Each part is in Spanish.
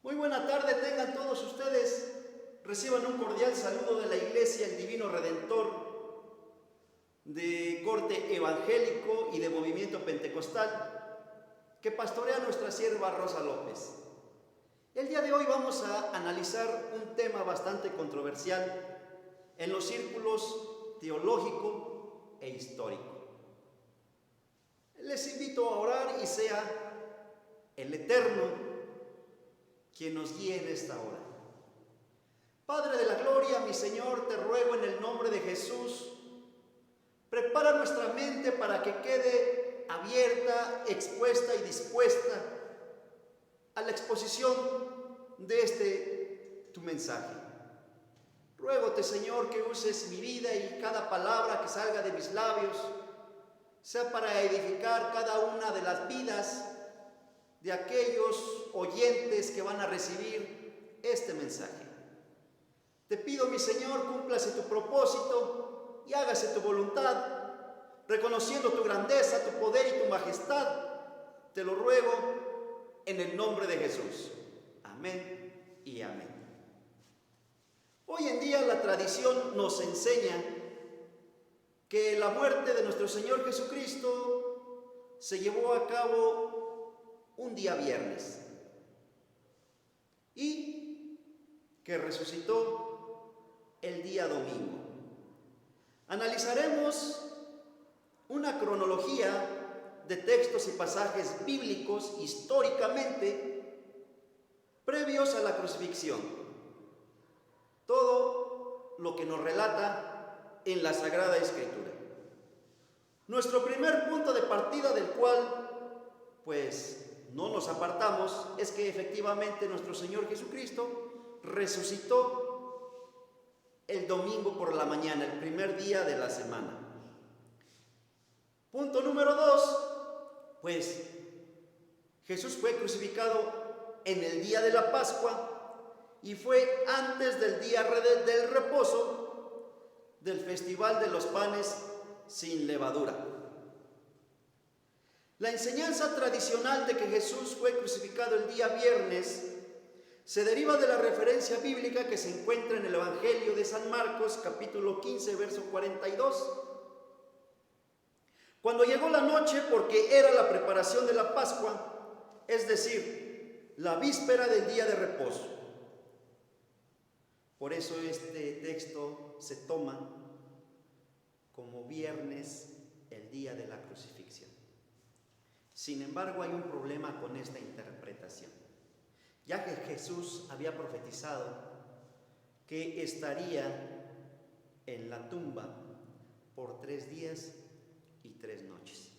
Muy buena tarde tengan todos ustedes. Reciban un cordial saludo de la Iglesia El Divino Redentor, de corte evangélico y de movimiento pentecostal, que pastorea nuestra sierva Rosa López. El día de hoy vamos a analizar un tema bastante controversial en los círculos teológico e histórico. Les invito a orar y sea el Eterno quien nos guíe en esta hora. Padre de la gloria, mi Señor, te ruego en el nombre de Jesús, prepara nuestra mente para que quede abierta, expuesta y dispuesta a la exposición de tu mensaje. Ruégote, Señor, que uses mi vida y cada palabra que salga de mis labios sea para edificar cada una de las vidas de aquellos oyentes que van a recibir este mensaje. Te pido, mi Señor, cúmplase tu propósito y hágase tu voluntad, reconociendo tu grandeza, tu poder y tu majestad. Te lo ruego en el nombre de Jesús. Amén y amén. Hoy en día la tradición nos enseña que la muerte de nuestro Señor Jesucristo se llevó a cabo un día viernes y que resucitó el día domingo. Analizaremos una cronología de textos y pasajes bíblicos históricamente previos a la crucifixión. Todo lo que nos relata en la Sagrada Escritura. Nuestro primer punto de partida, del cual pues no nos apartamos, es que efectivamente nuestro Señor Jesucristo resucitó el domingo por la mañana, el primer día de la semana. Punto número 2, pues Jesús fue crucificado en el día de la Pascua y fue antes del día del reposo del festival de los panes sin levadura. La enseñanza tradicional de que Jesús fue crucificado el día viernes se deriva de la referencia bíblica que se encuentra en el Evangelio de San Marcos, capítulo 15, verso 42. Cuando llegó la noche, porque era la preparación de la Pascua, es decir, la víspera del día de reposo. Por eso este texto se toma como viernes, el día de la crucifixión. Sin embargo, hay un problema con esta interpretación, ya que Jesús había profetizado que estaría en la tumba por 3 días y 3 noches.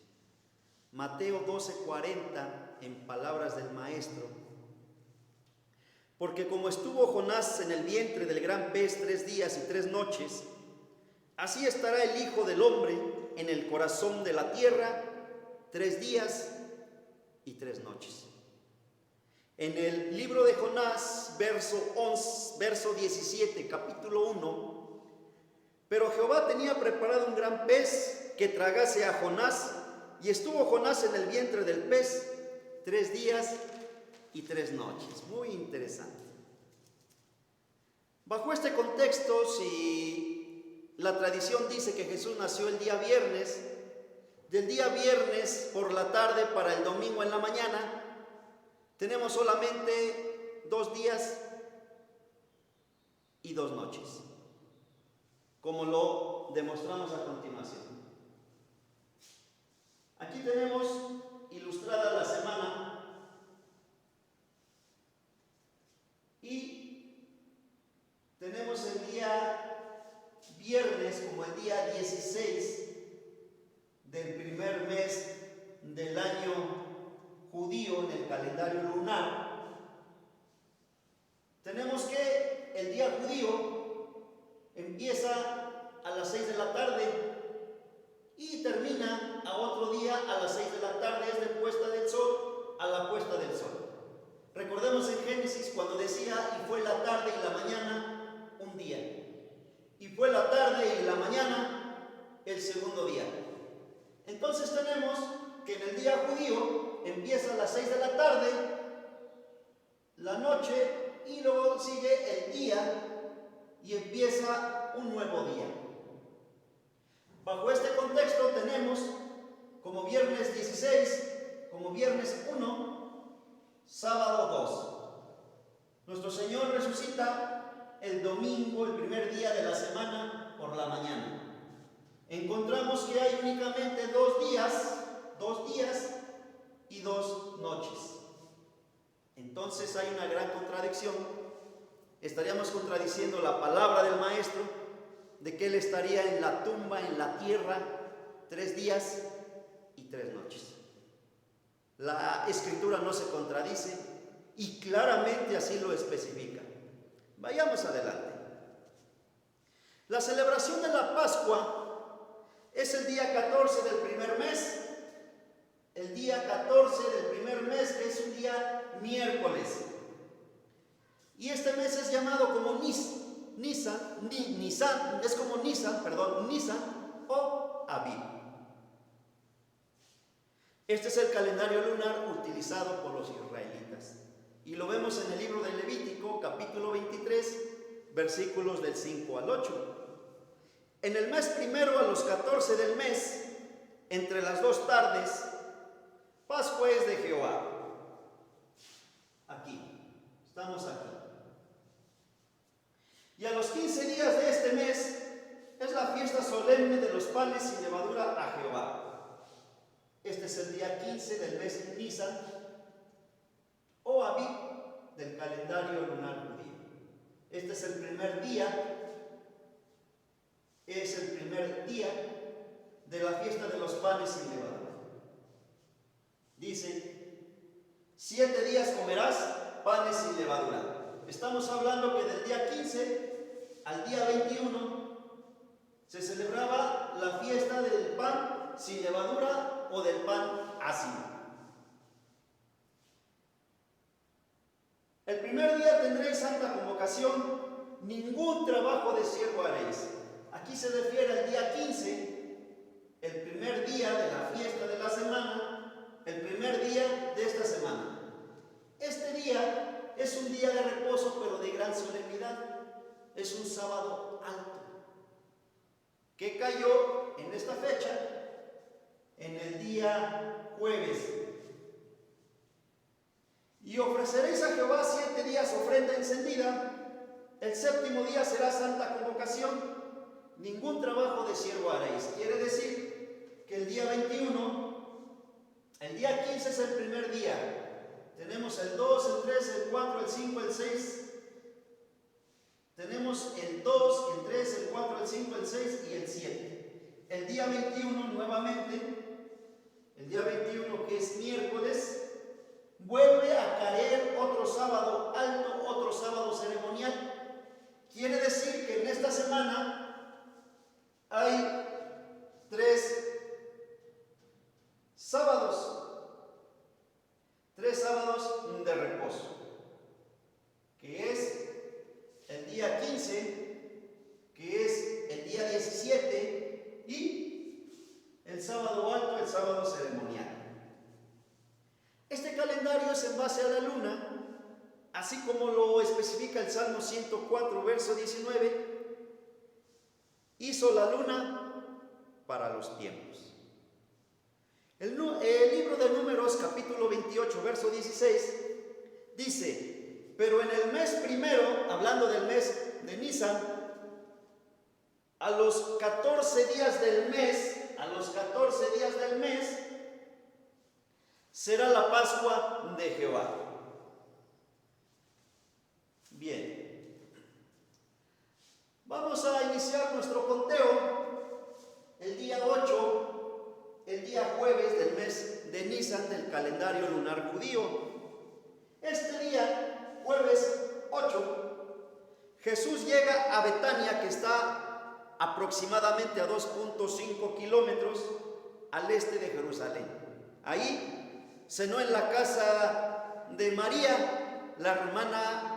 Mateo 12:40, en palabras del Maestro: porque como estuvo Jonás en el vientre del gran pez 3 días y 3 noches, así estará el Hijo del Hombre en el corazón de la tierra 3 días y 3 noches. En el libro de Jonás, verso 17, capítulo 1, pero Jehová tenía preparado un gran pez que tragase a Jonás, y estuvo Jonás en el vientre del pez 3 días y 3 noches. Muy interesante. Bajo este contexto, si la tradición dice que Jesús nació el día viernes, del día viernes por la tarde para el domingo en la mañana, tenemos solamente 2 días y 2 noches, como lo demostramos a continuación. Aquí tenemos ilustrada la semana y tenemos el día viernes como el día 16 del primer mes del año judío en el calendario lunar. Tenemos que el día judío empieza a las 6 de la tarde y termina a otro día a las 6 de la tarde, es de puesta del sol a la puesta del sol. Recordemos en Génesis cuando decía: y fue la tarde y la mañana un día, y fue la tarde y la mañana el segundo día. Entonces tenemos que en el día judío empieza a las 6 de la tarde la noche y luego sigue el día y empieza un nuevo día. Bajo este contexto tenemos como viernes 16, como viernes 1, sábado 2. Nuestro Señor resucita el domingo, el primer día de la semana, por la mañana. Encontramos que hay únicamente 2 días y 2 noches. Entonces hay una gran contradicción. Estaríamos contradiciendo la palabra del Maestro de que Él estaría en la tumba, en la tierra, 3 días y 3 noches. La Escritura no se contradice y claramente así lo especifica. Vayamos adelante. La celebración de la Pascua es el día 14 del primer mes. El día 14 del primer mes, que es un día miércoles. Y este mes es llamado como Nisan o Abib. Este es el calendario lunar utilizado por los israelitas. Y lo vemos en el libro de Levítico, capítulo 23, versículos del 5 al 8. En el mes primero, a los 14 del mes, entre las 2 tardes, Pascua es de Jehová. Aquí, estamos aquí. Y a los 15 días de este mes es la fiesta solemne de los panes sin levadura a Jehová. Este es el día 15 del mes Nisan o Abib del calendario lunar judío. Este es el primer día, de la fiesta de los panes sin levadura. Dice, 7 días comerás panes sin levadura. Estamos hablando que del día 15 al día 21 se celebraba la fiesta del pan sin levadura o del pan ácido. El primer día tendréis santa convocación, ningún trabajo de siervo haréis. Aquí se refiere al día 15, el primer día de la fiesta de la semana, el primer día de esta semana. Este día es un día de reposo, pero de gran solemnidad. Es un sábado alto, que cayó en esta fecha, en el día jueves. Y ofreceréis a Jehová 7 días ofrenda encendida. El 7º día será santa convocación. Ningún trabajo de siervo haréis. Quiere decir que el día 21, el día 15 es el primer día. Tenemos el 2, el 3, el 4, el 5, el 6. Tenemos el 2, el 3, el 4, el 5, el 6 y el 7. El día 21 nuevamente, el día 21 que es miércoles, vuelve a caer otro sábado alto, otro sábado ceremonial. Quiere decir que en esta semana hay 3 sábados de reposo, que es el día 15, que es el día 17 y el sábado alto, el sábado ceremonial. Este calendario es en base a la luna, así como lo especifica el Salmo 104, verso 19. Hizo la luna para los tiempos. El libro de Números, capítulo 28, verso 16, dice, pero en el mes primero, hablando del mes de Nisan, a los 14 días del mes, será la Pascua de Jehová. Bien, vamos a iniciar nuestro conteo el día 8, el día jueves del mes de Nisan del calendario lunar judío. Este día, jueves 8, Jesús llega a Betania, que está aproximadamente a 2.5 kilómetros al este de Jerusalén. Ahí cenó en la casa de María, la hermana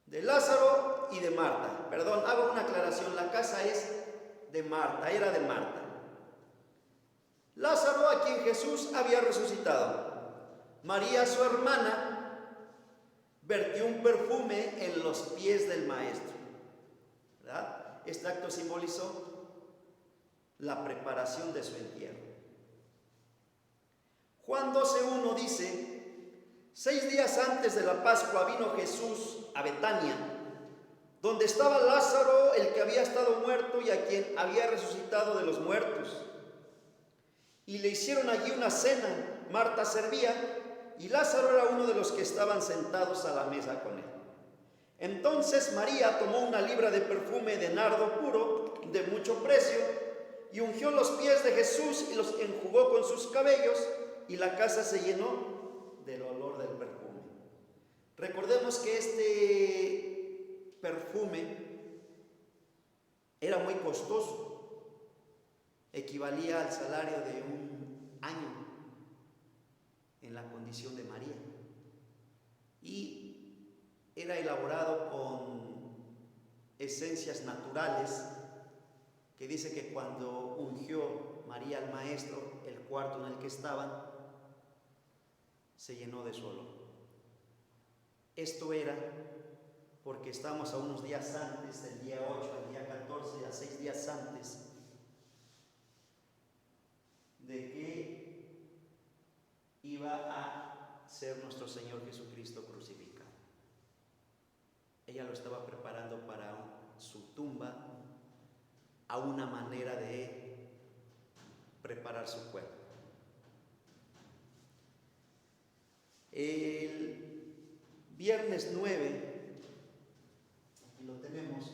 de Lázaro y de Marta. Perdón, hago una aclaración, la casa es de Marta, era de Marta. Lázaro, a quien Jesús había resucitado. María, su hermana, vertió un perfume en los pies del maestro, ¿verdad? Este acto simbolizó la preparación de su entierro. Juan 12:1 dice: 6 días antes de la Pascua vino Jesús a Betania, donde estaba Lázaro, el que había estado muerto y a quien había resucitado de los muertos. Y le hicieron allí una cena. Marta servía y Lázaro era uno de los que estaban sentados a la mesa con él. Entonces María tomó una libra de perfume de nardo puro, de mucho precio, y ungió los pies de Jesús y los enjugó con sus cabellos, y la casa se llenó del olor del perfume. Recordemos que este perfume era muy costoso, equivalía al salario de un año en la condición de María, y era elaborado con esencias naturales, que dice que cuando ungió María al maestro, el cuarto en el que estaban se llenó de su olor. Esto era porque estamos a unos días antes, del día 8 al día 14, a 6 días antes de que iba a ser nuestro Señor Jesucristo crucificado. Ella lo estaba preparando para su tumba, a una manera de preparar su cuerpo. El viernes 9, aquí lo tenemos,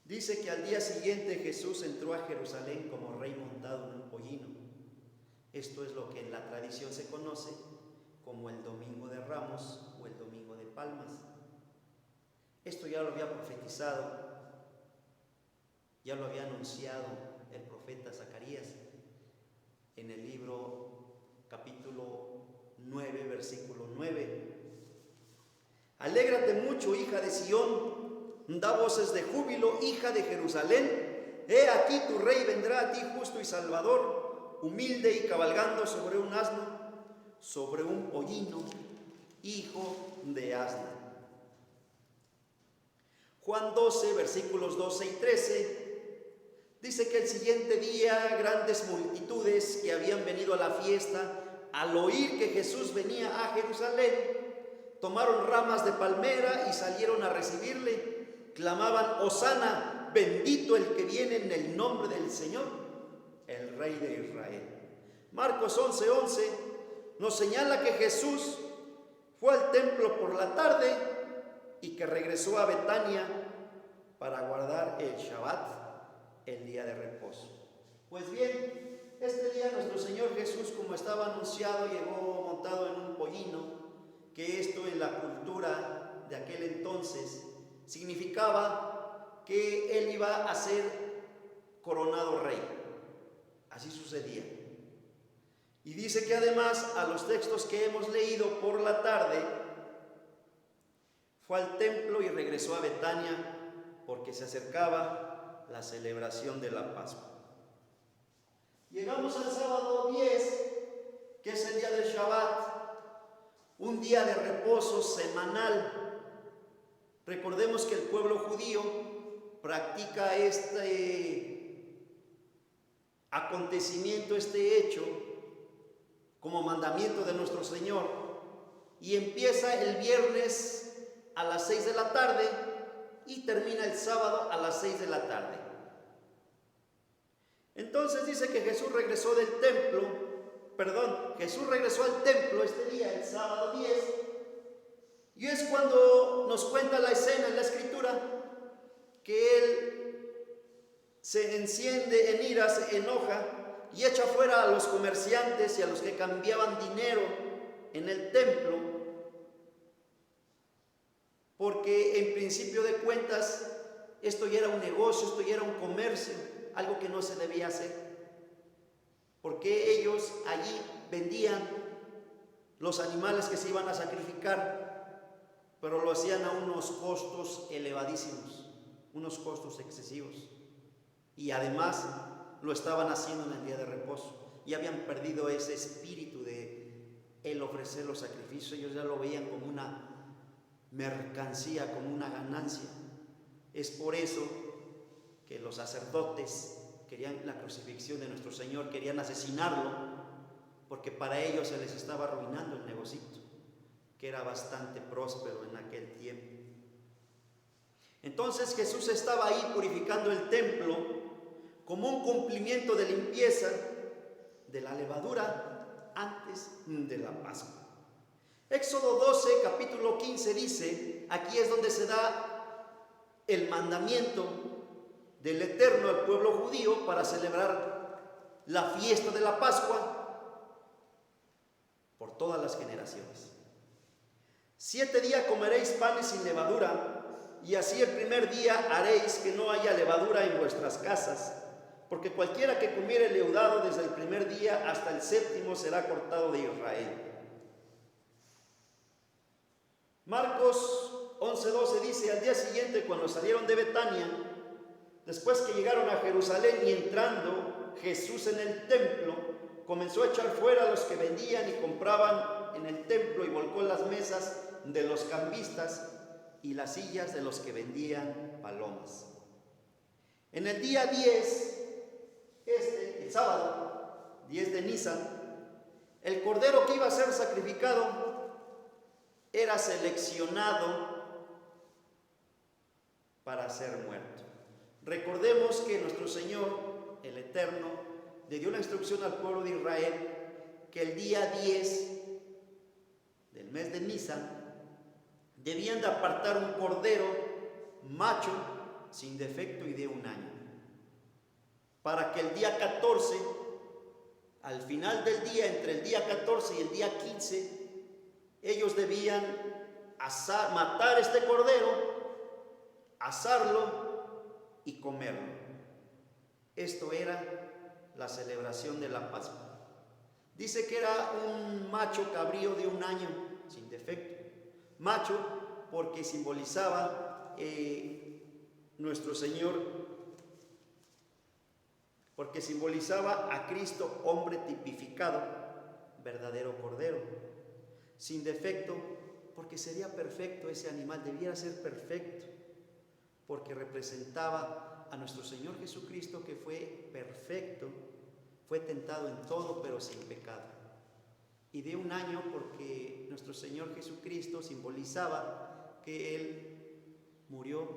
dice que al día siguiente Jesús entró a Jerusalén como rey montado en un pollino. Esto es lo que en la tradición se conoce como el Domingo de Ramos o el Domingo de Palmas. Esto ya lo había profetizado, ya lo había anunciado el profeta Zacarías en el libro capítulo 9, versículo 9. Alégrate mucho, hija de Sión, da voces de júbilo, hija de Jerusalén. He aquí tu rey vendrá a ti justo y salvador, humilde y cabalgando sobre un asno, sobre un pollino, hijo de asna. Juan 12, versículos 12 y 13, dice que el siguiente día grandes multitudes que habían venido a la fiesta, al oír que Jesús venía a Jerusalén, tomaron ramas de palmera y salieron a recibirle. Clamaban: Hosana, bendito el que viene en el nombre del Señor, el Rey de Israel. Marcos 11:11 nos señala que Jesús fue al templo por la tarde y que regresó a Betania para guardar el Shabbat, el día de reposo. Pues bien, este día nuestro Señor Jesús, como estaba anunciado, llegó montado en un pollino, que esto en la cultura de aquel entonces significaba que Él iba a ser coronado rey. Así sucedía. Y dice que además, a los textos que hemos leído por la tarde, fue al templo y regresó a Betania porque se acercaba la celebración de la Pascua. Llegamos al sábado 10, que es el día del Shabbat, un día de reposo semanal. Recordemos que el pueblo judío practica este acontecimiento, este hecho, como mandamiento de nuestro Señor, y empieza el viernes a las 6 de la tarde y termina el sábado a las 6 de la tarde. Entonces dice que Jesús regresó al templo este día, el sábado 10, y es cuando nos cuenta la escena en la Escritura que Él se enciende en ira, se enoja y echa fuera a los comerciantes y a los que cambiaban dinero en el templo, porque en principio de cuentas esto ya era un negocio, esto ya era un comercio, algo que no se debía hacer, porque ellos allí vendían los animales que se iban a sacrificar, pero lo hacían a unos costos elevadísimos, unos costos excesivos, y además lo estaban haciendo en el día de reposo, y habían perdido ese espíritu de el ofrecer los sacrificios. Ellos ya lo veían como una mercancía, como una ganancia. Es por eso que los sacerdotes querían la crucifixión de nuestro Señor, querían asesinarlo, porque para ellos se les estaba arruinando el negocito, que era bastante próspero en aquel tiempo. Entonces Jesús estaba ahí purificando el templo como un cumplimiento de limpieza de la levadura antes de la Pascua. Éxodo 12, capítulo 15 dice, aquí es donde se da el mandamiento del Eterno al pueblo judío para celebrar la fiesta de la Pascua por todas las generaciones. 7 días comeréis panes sin levadura, y así el primer día haréis que no haya levadura en vuestras casas, porque cualquiera que comiere leudado desde el primer día hasta el 7º será cortado de Israel. Marcos 11:12 dice, al día siguiente, cuando salieron de Betania, después que llegaron a Jerusalén y entrando Jesús en el templo, comenzó a echar fuera a los que vendían y compraban en el templo y volcó las mesas de los cambistas y las sillas de los que vendían palomas. En el día 10, el sábado, 10 de Nisan, el cordero que iba a ser sacrificado era seleccionado para ser muerto. Recordemos que nuestro Señor, el Eterno, le dio la instrucción al pueblo de Israel que el día 10 del mes de Nisan debían de apartar un cordero macho sin defecto y de 1 año, para que el día 14, al final del día, entre el día 14 y el día 15, ellos debían matar este cordero, asarlo y comerlo. Esto era la celebración de la Pascua. Dice que era un macho cabrío de 1 año sin defecto. Macho porque simbolizaba nuestro Señor, porque simbolizaba a Cristo, hombre tipificado, verdadero cordero. Sin defecto porque sería perfecto ese animal, debiera ser perfecto, porque representaba a nuestro Señor Jesucristo, que fue perfecto, fue tentado en todo pero sin pecado. Y de 1 año porque nuestro Señor Jesucristo simbolizaba que Él murió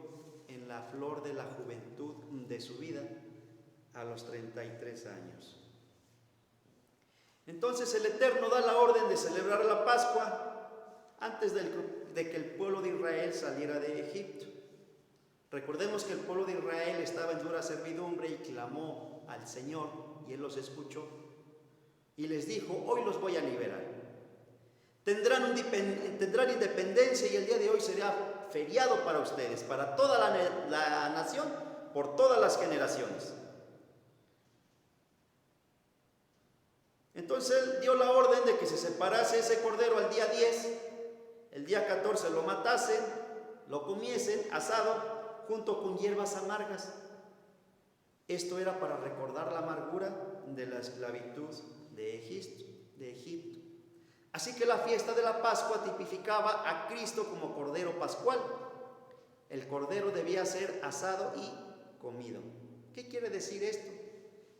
en la flor de la juventud de su vida a los 33 años. Entonces el Eterno da la orden de celebrar la Pascua antes de que el pueblo de Israel saliera de Egipto. Recordemos que el pueblo de Israel estaba en dura servidumbre y clamó al Señor y Él los escuchó. Y les dijo, hoy los voy a liberar. Tendrán independencia y el día de hoy será feriado para ustedes, para toda la nación, por todas las generaciones. Entonces Él dio la orden de que se separase ese cordero al día 10, el día 14 lo matasen, lo comiesen asado junto con hierbas amargas. Esto era para recordar la amargura de la esclavitud de Egipto. Así que la fiesta de la Pascua tipificaba a Cristo como cordero pascual. El cordero debía ser asado y comido. ¿Qué quiere decir esto?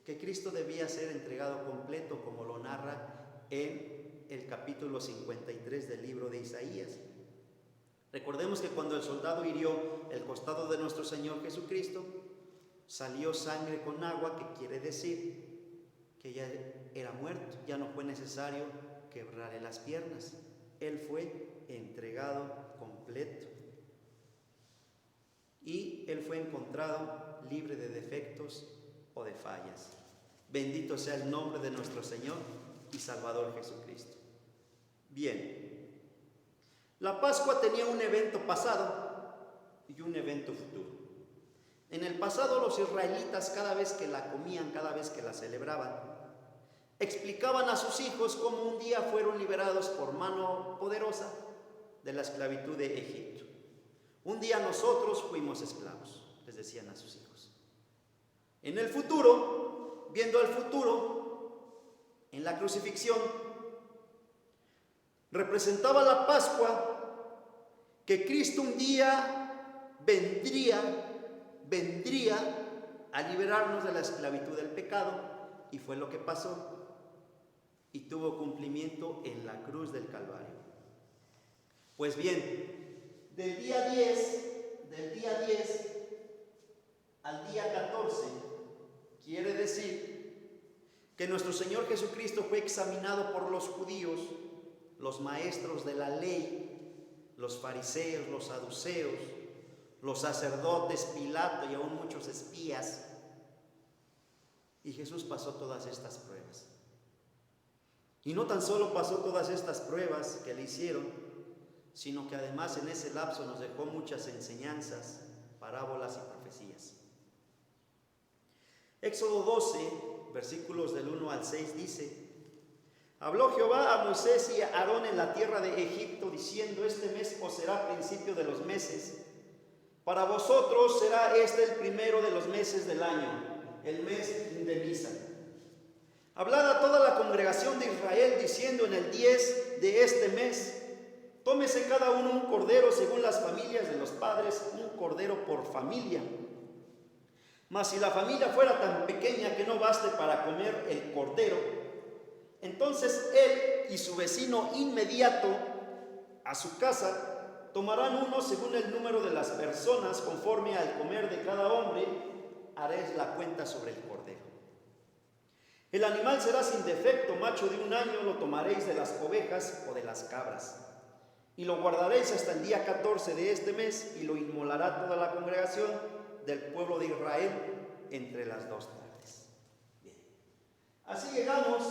Que Cristo debía ser entregado completo, como lo narra en el capítulo 53 del libro de Isaías. Recordemos que cuando el soldado hirió el costado de nuestro Señor Jesucristo, salió sangre con agua, que quiere decir que ya era muerto, ya no fue necesario quebrarle las piernas. Él fue entregado completo y Él fue encontrado libre de defectos o de fallas. Bendito sea el nombre de nuestro Señor y Salvador Jesucristo. Bien, la Pascua tenía un evento pasado y un evento futuro. En el pasado los israelitas, cada vez que la comían, cada vez que la celebraban, explicaban a sus hijos cómo un día fueron liberados por mano poderosa de la esclavitud de Egipto. Un día nosotros fuimos esclavos, les decían a sus hijos. En el futuro, viendo al futuro, en la crucifixión, representaba la Pascua, que Cristo un día vendría a liberarnos de la esclavitud del pecado, y fue lo que pasó, y tuvo cumplimiento en la cruz del Calvario. Pues bien, del día 10 al día 14, quiere decir que nuestro Señor Jesucristo fue examinado por los judíos, los maestros de la ley, los fariseos, los saduceos, los sacerdotes, Pilato y aún muchos espías. Y Jesús pasó todas estas pruebas. Y no tan solo pasó todas estas pruebas que le hicieron, sino que además en ese lapso nos dejó muchas enseñanzas, parábolas y profecías. Éxodo 12, versículos del 1 al 6 dice: Habló Jehová a Moisés y a Aarón en la tierra de Egipto, diciendo: Este mes os será principio de los meses. Para vosotros será este el primero de los meses del año, el mes de Nisan. Hablad a toda la congregación de Israel, diciendo: En el 10 de este mes, tómese cada uno un cordero según las familias de los padres, un cordero por familia. Mas si la familia fuera tan pequeña que no baste para comer el cordero, entonces él y su vecino inmediato a su casa tomarán uno según el número de las personas, conforme al comer de cada hombre, haréis la cuenta sobre el cordero. El animal será sin defecto, macho de 1 año, lo tomaréis de las ovejas o de las cabras, y lo guardaréis hasta el día 14 de este mes, y lo inmolará toda la congregación del pueblo de Israel entre las 2 tardes. Bien. Así llegamos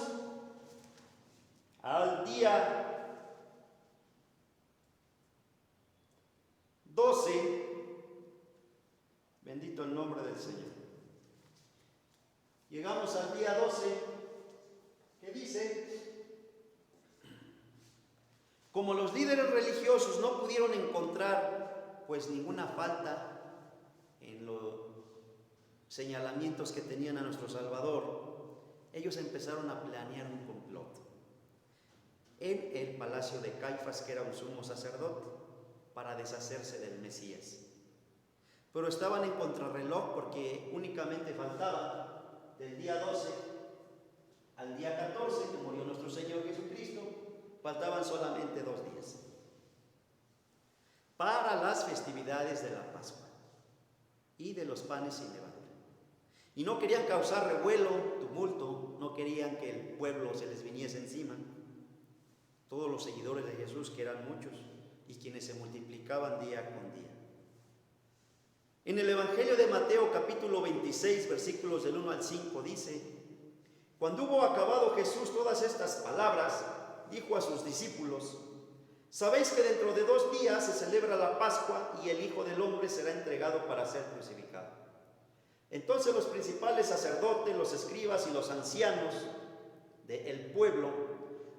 al día 12, bendito el nombre del Señor. Llegamos al día 12, que dice: como los líderes religiosos no pudieron encontrar pues ninguna falta en los señalamientos que tenían a nuestro Salvador, ellos empezaron a planear un complot en el palacio de Caifás, que era un sumo sacerdote, para deshacerse del Mesías. Pero estaban en contrarreloj, porque únicamente faltaba del día 12 al día 14, que murió nuestro Señor Jesucristo, faltaban solamente 2 días para las festividades de la Pascua y de los panes sin levadura. Y no querían causar revuelo, tumulto, no querían que el pueblo se les viniese encima. Todos los seguidores de Jesús, que eran muchos, y quienes se multiplicaban día con día. En el Evangelio de Mateo, capítulo 26, versículos del 1 al 5, dice: Cuando hubo acabado Jesús todas estas palabras, dijo a sus discípulos: Sabéis que dentro de 2 días se celebra la Pascua, y el Hijo del Hombre será entregado para ser crucificado. Entonces los principales sacerdotes, los escribas y los ancianos del pueblo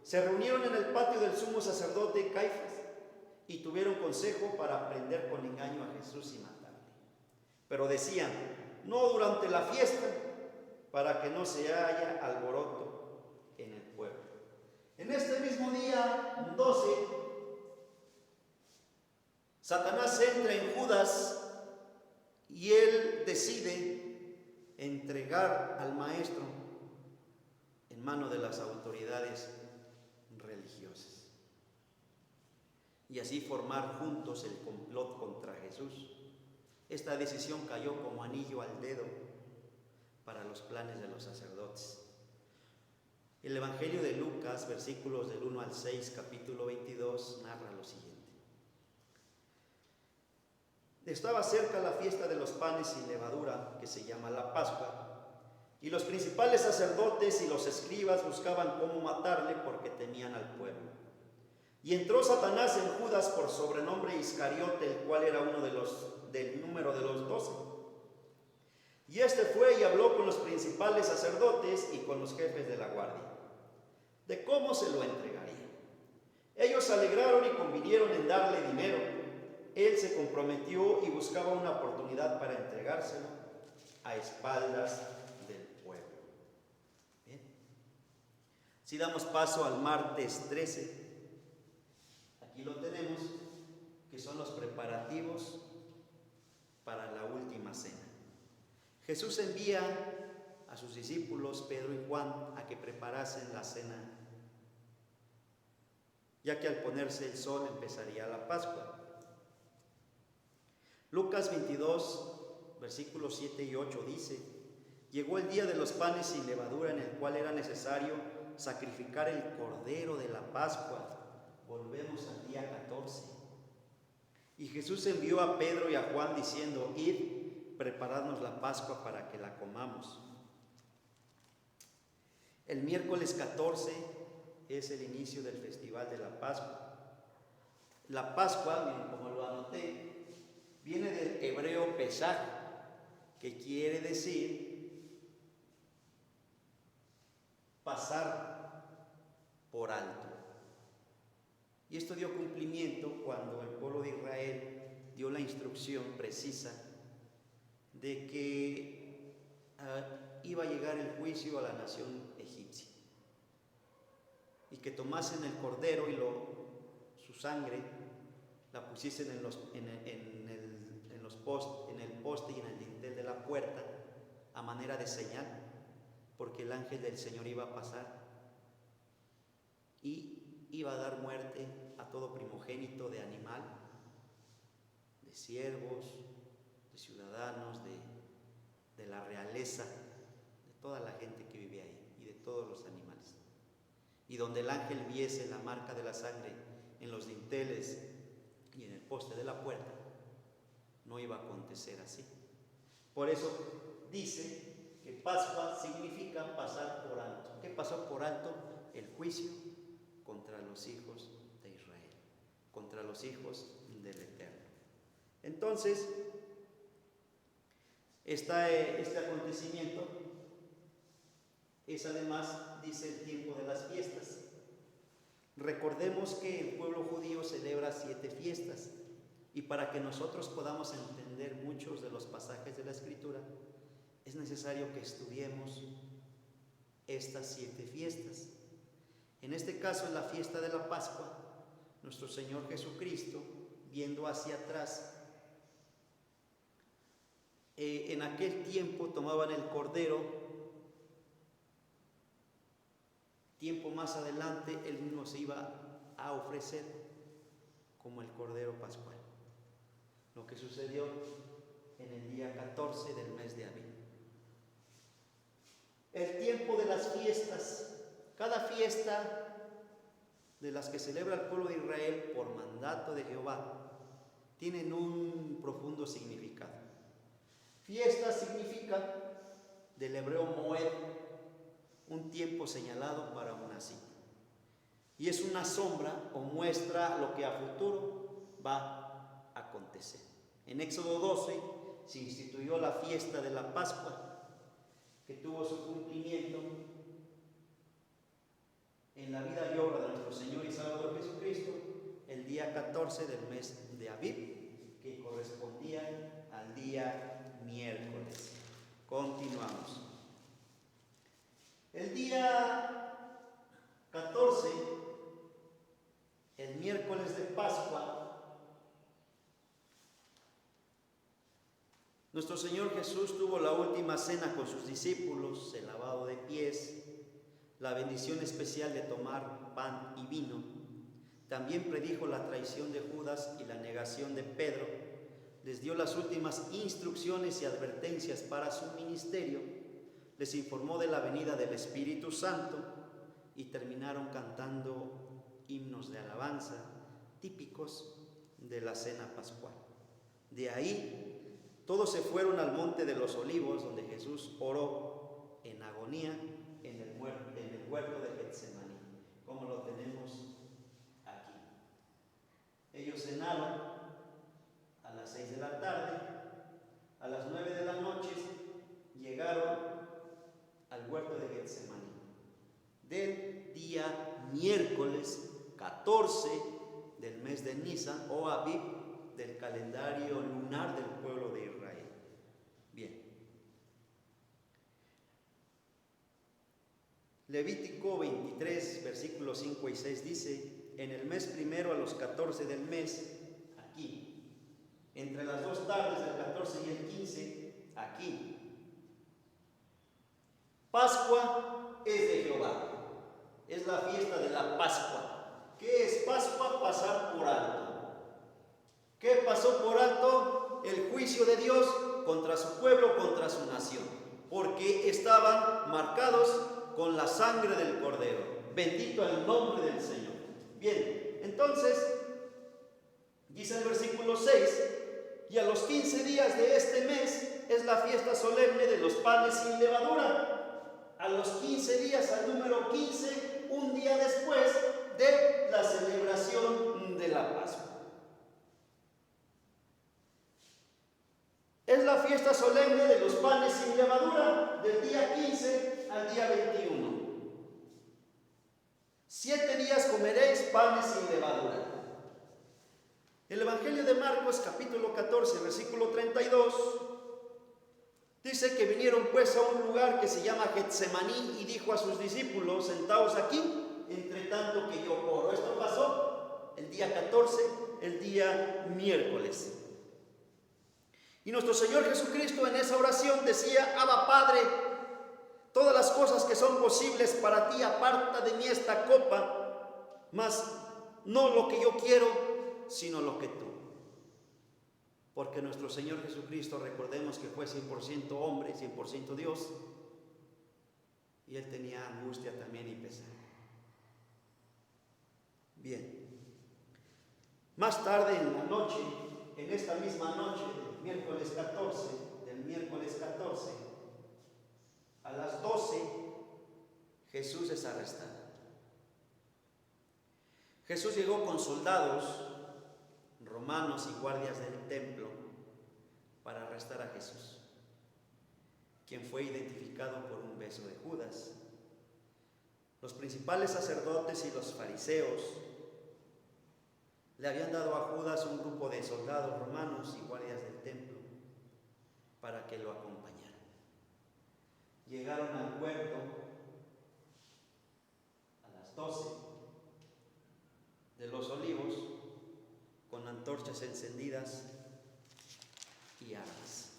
se reunieron en el patio del sumo sacerdote Caifás y tuvieron consejo para prender con engaño a Jesús y matarle. Pero decían: no durante la fiesta, para que no se haya alboroto en el pueblo. En este mismo día 12, Satanás entra en Judas y él decide entregar al maestro en mano de las autoridades religiosas y así formar juntos el complot contra Jesús. Esta decisión cayó como anillo al dedo para los planes de los sacerdotes. El Evangelio de Lucas, versículos del 1 al 6, capítulo 22, narra lo siguiente. Estaba cerca la fiesta de los panes sin levadura, que se llama la Pascua, y los principales sacerdotes y los escribas buscaban cómo matarle porque temían al pueblo. Y entró Satanás en Judas, por sobrenombre Iscariote, el cual era uno del número de los 12. Y este fue y habló con los principales sacerdotes y con los jefes de la guardia, de cómo se lo entregaría. Ellos se alegraron y convinieron en darle dinero. Él se comprometió y buscaba una oportunidad para entregárselo a espaldas del pueblo. Bien. Si damos paso al martes 13, lo tenemos, que son los preparativos para la última cena. Jesús envía a sus discípulos Pedro y Juan a que preparasen la cena, ya que al ponerse el sol empezaría la Pascua. Lucas 22, versículos 7 y 8 dice: llegó el día de los panes sin levadura, en el cual era necesario sacrificar el cordero de la Pascua. Volvemos al día 14. Y Jesús envió a Pedro y a Juan diciendo: id, preparadnos la Pascua para que la comamos. El miércoles 14 es el inicio del festival de la Pascua. La Pascua, miren, como lo anoté, viene del hebreo Pesaj, que quiere decir pasar por alto. Y esto dio cumplimiento cuando el pueblo de Israel dio la instrucción precisa de que iba a llegar el juicio a la nación egipcia, y que tomasen el cordero y su sangre la pusiesen en el poste y en el dintel de la puerta a manera de señal, porque el ángel del Señor iba a pasar y iba a dar muerte a todo primogénito de animal, de siervos, de ciudadanos, de la realeza, de toda la gente que vive ahí y de todos los animales. Y donde el ángel viese la marca de la sangre en los dinteles y en el poste de la puerta, no iba a acontecer así. Por eso dice que Pascua significa pasar por alto. ¿Qué pasó por alto? El juicio contra los hijos de Israel, contra los hijos del Eterno. Entonces, este acontecimiento es además, dice, el tiempo de las fiestas. Recordemos que el pueblo judío celebra 7 fiestas, y para que nosotros podamos entender muchos de los pasajes de la Escritura, es necesario que estudiemos estas 7 fiestas. En este caso, en la fiesta de la Pascua, nuestro Señor Jesucristo, viendo hacia atrás, en aquel tiempo tomaban el cordero. Tiempo más adelante, Él mismo se iba a ofrecer como el cordero pascual. Lo que sucedió en el día 14 del mes de Abib. El tiempo de las fiestas. Cada fiesta de las que celebra el pueblo de Israel por mandato de Jehová tienen un profundo significado. Fiesta significa, del hebreo moed, un tiempo señalado para una cita. Y es una sombra o muestra lo que a futuro va a acontecer. En Éxodo 12 se instituyó la fiesta de la Pascua, que tuvo su cumplimiento en la vida y obra de nuestro Señor y Salvador Jesucristo el día 14 del mes de Abib, que correspondía al día miércoles. Continuamos. El día 14, el miércoles de Pascua, nuestro Señor Jesús tuvo la última cena con sus discípulos, el lavado de pies, la bendición especial de tomar pan y vino. También predijo la traición de Judas y la negación de Pedro. Les dio las últimas instrucciones y advertencias para su ministerio. Les informó de la venida del Espíritu Santo y terminaron cantando himnos de alabanza típicos de la cena pascual. De ahí, todos se fueron al monte de los Olivos, donde Jesús oró en agonía en el huerto de Getsemaní, como lo tenemos aquí. Ellos cenaron a las 6 de la tarde, a las 9 de la noche llegaron al huerto de Getsemaní, del día miércoles 14 del mes de Nisan o Abib, del calendario lunar del pueblo de Israel. Bien. Levítico 23, versículos 5 y 6 dice: en el mes primero a los 14 del mes, aquí. Entre las 2 tardes del 14 y el 15, aquí. Pascua es de Jehová. Es la fiesta de la Pascua. ¿Qué es Pascua? Pasar por alto. ¿Qué pasó por alto? El juicio de Dios contra su pueblo, contra su nación, porque estaban marcados con la sangre del Cordero. Bendito el nombre del Señor. Bien, entonces, dice el versículo 6, y a los 15 días de este mes es la fiesta solemne de los panes sin levadura. A los 15 días, al número 15, un día después de la celebración de la Pascua. Es la fiesta solemne de los panes sin levadura, del día 15 al día 21. 7 días comeréis panes sin levadura. El Evangelio de Marcos, capítulo 14, versículo 32, dice que vinieron pues a un lugar que se llama Getsemaní y dijo a sus discípulos: sentaos aquí, entre tanto que yo oro. Esto pasó el día 14, el día miércoles. Y nuestro Señor Jesucristo en esa oración decía: Abba Padre, todas las cosas que son posibles para ti, aparta de mí esta copa, mas no lo que yo quiero, sino lo que tú. Porque nuestro Señor Jesucristo, recordemos que fue 100% hombre, 100% Dios, y Él tenía angustia también y pesar. Bien, más tarde en la noche, en esta misma noche del miércoles 14, a las 12, Jesús es arrestado. Jesús llegó con soldados romanos y guardias del templo para arrestar a Jesús, quien fue identificado por un beso de Judas. Los principales sacerdotes y los fariseos le habían dado a Judas un grupo de soldados romanos y guardias del templo para que lo acompañaran. Llegaron al puerto a las 12 de los Olivos con antorchas encendidas y armas.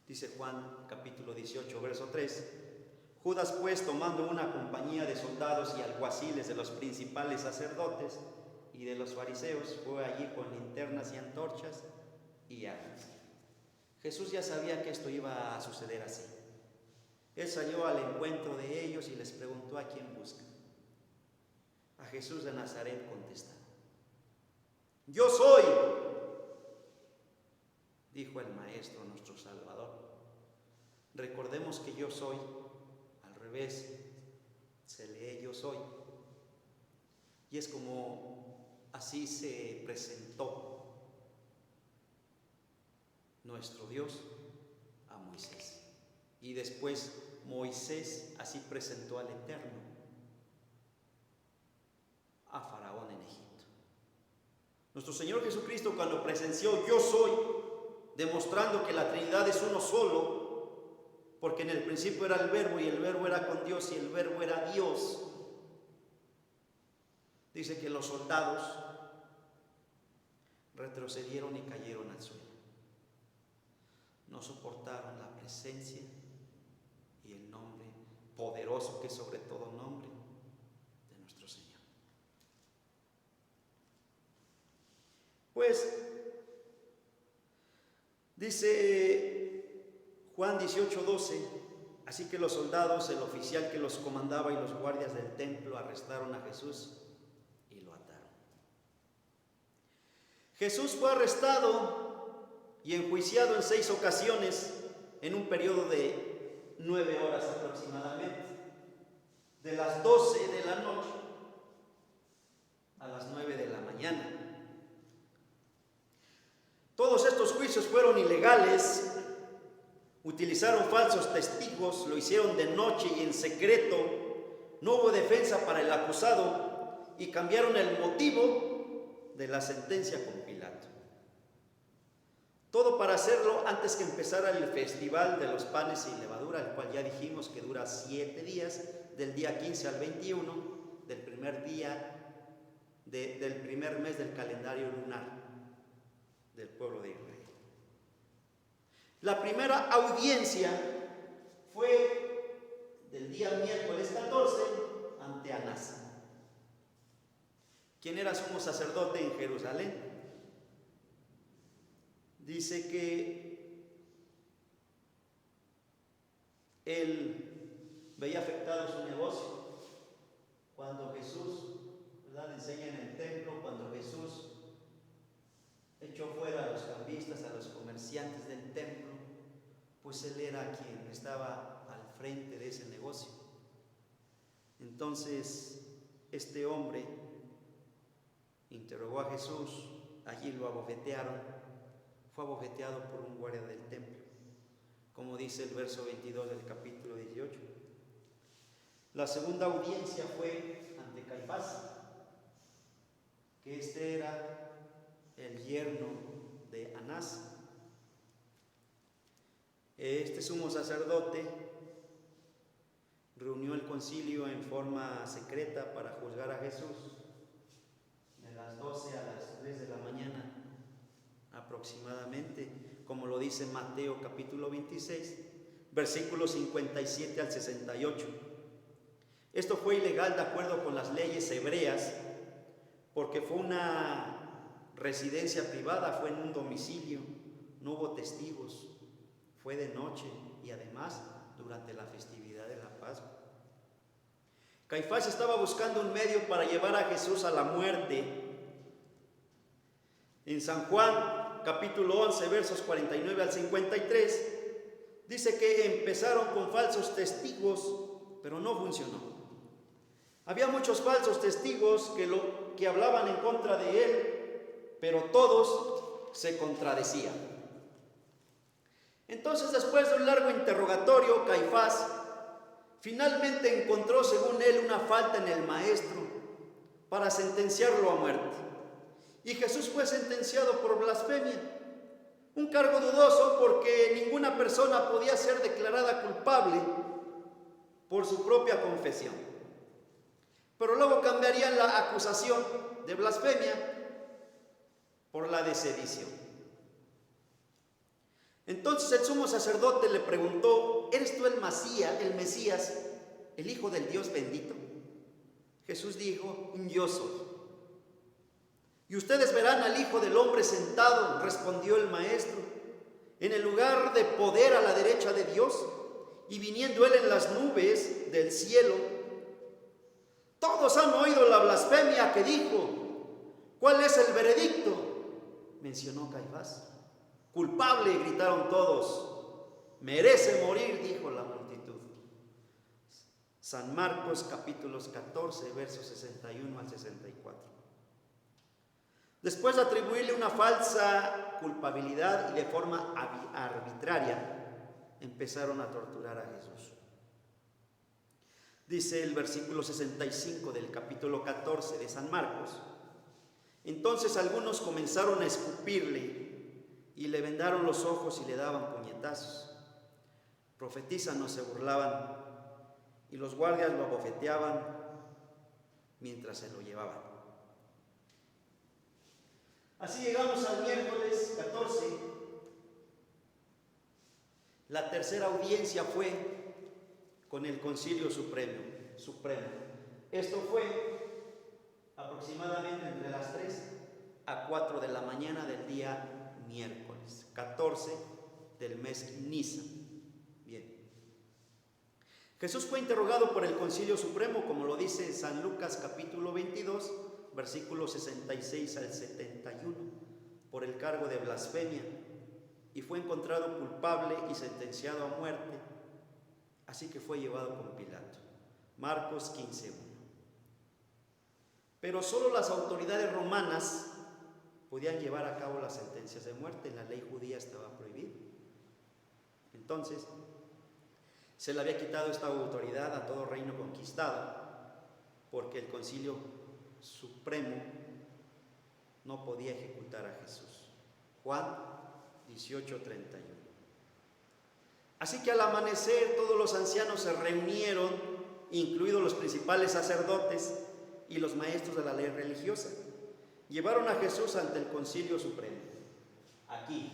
Dice Juan capítulo 18, verso 3: Judas pues, tomando una compañía de soldados y alguaciles de los principales sacerdotes y de los fariseos, fue allí con linternas y antorchas y armas. Jesús ya sabía que esto iba a suceder así. Él salió al encuentro de ellos y les preguntó: ¿a quién buscan? A Jesús de Nazaret contestaron: yo soy, dijo el Maestro, nuestro Salvador. Recordemos que yo soy, al revés, se lee yo soy. Y es como así se presentó nuestro Dios a Moisés. Y después Moisés así presentó al Eterno a Faraón en Egipto. Nuestro Señor Jesucristo, cuando presenció yo soy, demostrando que la Trinidad es uno solo, porque en el principio era el Verbo y el Verbo era con Dios y el Verbo era Dios. Dice que los soldados retrocedieron y cayeron al suelo. No soportaron la presencia y el nombre poderoso que es sobre todo nombre de nuestro Señor. Pues, dice Juan 18:12, así que los soldados, el oficial que los comandaba y los guardias del templo arrestaron a Jesús y lo ataron. Jesús fue arrestado y enjuiciado en 6 ocasiones en un periodo de 9 horas aproximadamente, de las 12 de la noche a las 9 de la mañana. Todos estos juicios fueron ilegales, utilizaron falsos testigos, lo hicieron de noche y en secreto, no hubo defensa para el acusado y cambiaron el motivo de la sentencia con Pilato. Todo para hacerlo antes que empezara el festival de los panes sin levadura, el cual ya dijimos que dura 7 días, del día 15 al 21, del primer día del primer mes del calendario lunar del pueblo de Israel. La primera audiencia fue del día miércoles 14 ante Anás, quien era sumo sacerdote en Jerusalén. Dice que él veía afectado su negocio cuando Jesús, ¿verdad?, enseña en el templo, cuando Jesús echó fuera a los cambistas, a los comerciantes del templo, pues él era quien estaba al frente de ese negocio. Entonces este hombre interrogó a Jesús, allí lo abofetearon, fue abofeteado por un guardia del templo, como dice el verso 22 del capítulo 18. La segunda audiencia fue ante Caifás, que este era el yerno de Anás. Este sumo sacerdote reunió el concilio en forma secreta para juzgar a Jesús de las 12 a las 3 de la mañana aproximadamente, como lo dice Mateo capítulo 26, versículos 57 al 68. Esto fue ilegal de acuerdo con las leyes hebreas, porque fue una residencia privada, fue en un domicilio, no hubo testigos, fue de noche y además durante la festividad de la Pascua. Caifás estaba buscando un medio para llevar a Jesús a la muerte. En San Juan capítulo 11 versos 49 al 53 dice que empezaron con falsos testigos, pero no funcionó. Había muchos falsos testigos que hablaban en contra de él, pero todos se contradecían. Entonces, después de un largo interrogatorio, Caifás finalmente encontró, según él, una falta en el maestro para sentenciarlo a muerte. Y Jesús fue sentenciado por blasfemia, un cargo dudoso porque ninguna persona podía ser declarada culpable por su propia confesión. Pero luego cambiarían la acusación de blasfemia por la de sedición. Entonces el sumo sacerdote le preguntó: ¿eres tú el Mesías, el Hijo del Dios bendito? Jesús dijo: yo soy. Y ustedes verán al Hijo del Hombre sentado, respondió el maestro, en el lugar de poder a la derecha de Dios, y viniendo él en las nubes del cielo. Todos han oído la blasfemia que dijo. ¿Cuál es el veredicto?, mencionó Caifás. Culpable, gritaron todos. Merece morir, dijo la multitud. San Marcos capítulos 14 versos 61 al 64. Después de atribuirle una falsa culpabilidad y de forma arbitraria, empezaron a torturar a Jesús. Dice el versículo 65 del capítulo 14 de San Marcos: entonces algunos comenzaron a escupirle y le vendaron los ojos y le daban puñetazos. Profetízanos, se burlaban, y los guardias lo abofeteaban mientras se lo llevaban. Así llegamos al miércoles 14. La tercera audiencia fue con el Concilio Supremo. Esto fue aproximadamente entre las 3 a 4 de la mañana del día miércoles 14 del mes Nisan. Bien. Jesús fue interrogado por el Concilio Supremo, como lo dice San Lucas capítulo 22, versículos 66 al 71, por el cargo de blasfemia, y fue encontrado culpable y sentenciado a muerte. Así que fue llevado con Pilato. Marcos 15:1. Pero solo las autoridades romanas podían llevar a cabo las sentencias de muerte. En la ley judía estaba prohibido. Entonces, se le había quitado esta autoridad a todo reino conquistado, porque el Concilio Supremo no podía ejecutar a Jesús. Juan 18:31. Así que al amanecer todos los ancianos se reunieron, incluidos los principales sacerdotes, y los maestros de la ley religiosa. Llevaron a Jesús ante el Concilio Supremo. Aquí,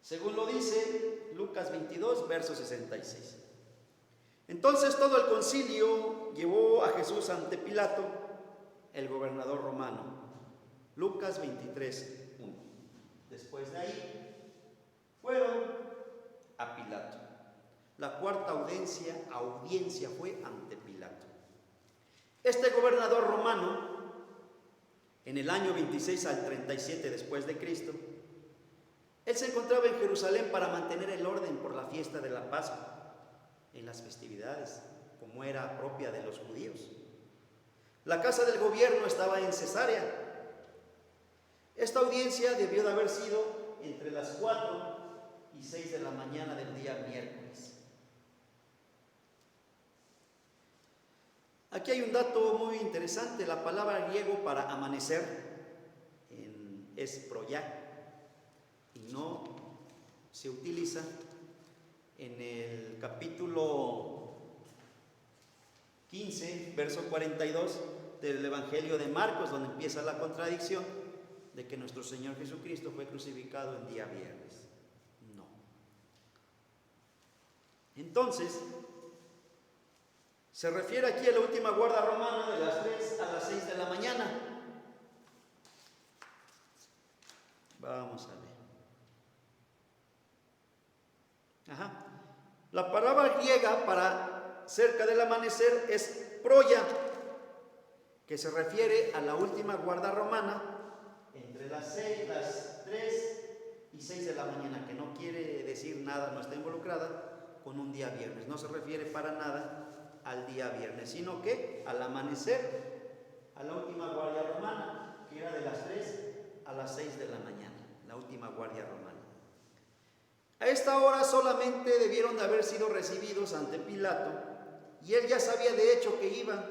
según lo dice Lucas 22, verso 66. Entonces todo el concilio llevó a Jesús ante Pilato, el gobernador romano. Lucas 23, 1. Después de ahí, fueron a Pilato. La cuarta audiencia fue ante Pilato. Este gobernador romano, en el año 26 al 37 después de Cristo, él se encontraba en Jerusalén para mantener el orden por la fiesta de la Pascua, en las festividades, como era propia de los judíos. La casa del gobierno estaba en Cesarea. Esta audiencia debió de haber sido entre las 4 y 6 de la mañana del día miércoles. Aquí hay un dato muy interesante. La palabra griego para amanecer es proyá y no se utiliza en el capítulo 15, verso 42 del Evangelio de Marcos, donde empieza la contradicción de que nuestro Señor Jesucristo fue crucificado en día viernes. No. Entonces, se refiere aquí a la última guardia romana de las 3 a las 6 de la mañana. Vamos a ver. La palabra griega para cerca del amanecer es proya, que se refiere a la última guardia romana entre las 3 y 6 de la mañana, que no quiere decir nada, no está involucrada con un día viernes. No se refiere para nada al día viernes, sino que al amanecer, a la última guardia romana, que era de las 3 a las 6 de la mañana, la última guardia romana. A esta hora solamente debieron de haber sido recibidos ante Pilato, y él ya sabía de hecho que iban,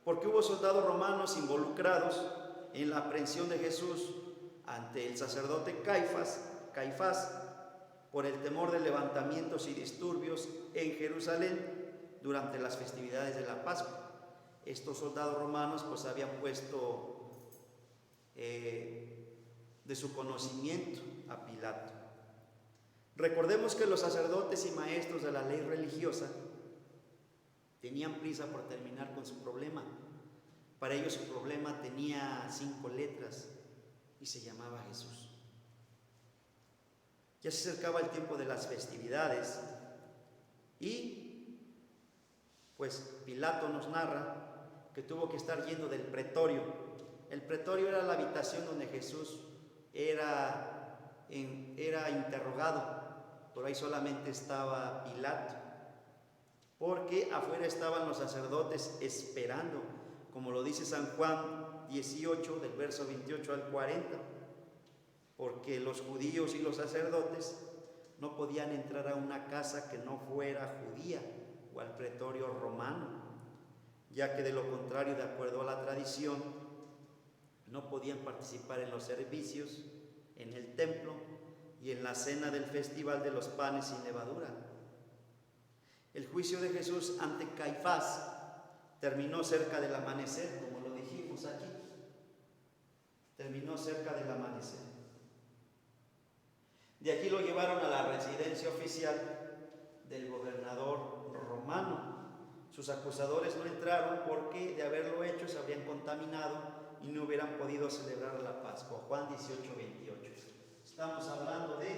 porque hubo soldados romanos involucrados en la aprehensión de Jesús ante el sacerdote Caifás, por el temor de levantamientos y disturbios en Jerusalén durante las festividades de la Pascua. Estos soldados romanos pues habían puesto de su conocimiento a Pilato. Recordemos que los sacerdotes y maestros de la ley religiosa tenían prisa por terminar con su problema. Para ellos su problema tenía 5 letras y se llamaba Jesús. Ya se acercaba el tiempo de las festividades y pues Pilato nos narra que tuvo que estar yendo del pretorio. El pretorio era la habitación donde Jesús era interrogado, pero ahí solamente estaba Pilato, porque afuera estaban los sacerdotes esperando, como lo dice San Juan 18, del verso 28 al 40, porque los judíos y los sacerdotes no podían entrar a una casa que no fuera judía o al pretorio romano, ya que de lo contrario, de acuerdo a la tradición, no podían participar en los servicios, en el templo y en la cena del festival de los panes sin levadura. El juicio de Jesús ante Caifás terminó cerca del amanecer, como lo dijimos aquí. Terminó cerca del amanecer. De aquí lo llevaron a la residencia oficial del gobernador romano. Sus acusadores no entraron porque de haberlo hecho se habrían contaminado y no hubieran podido celebrar la Pascua. Juan 18, 28. Estamos hablando de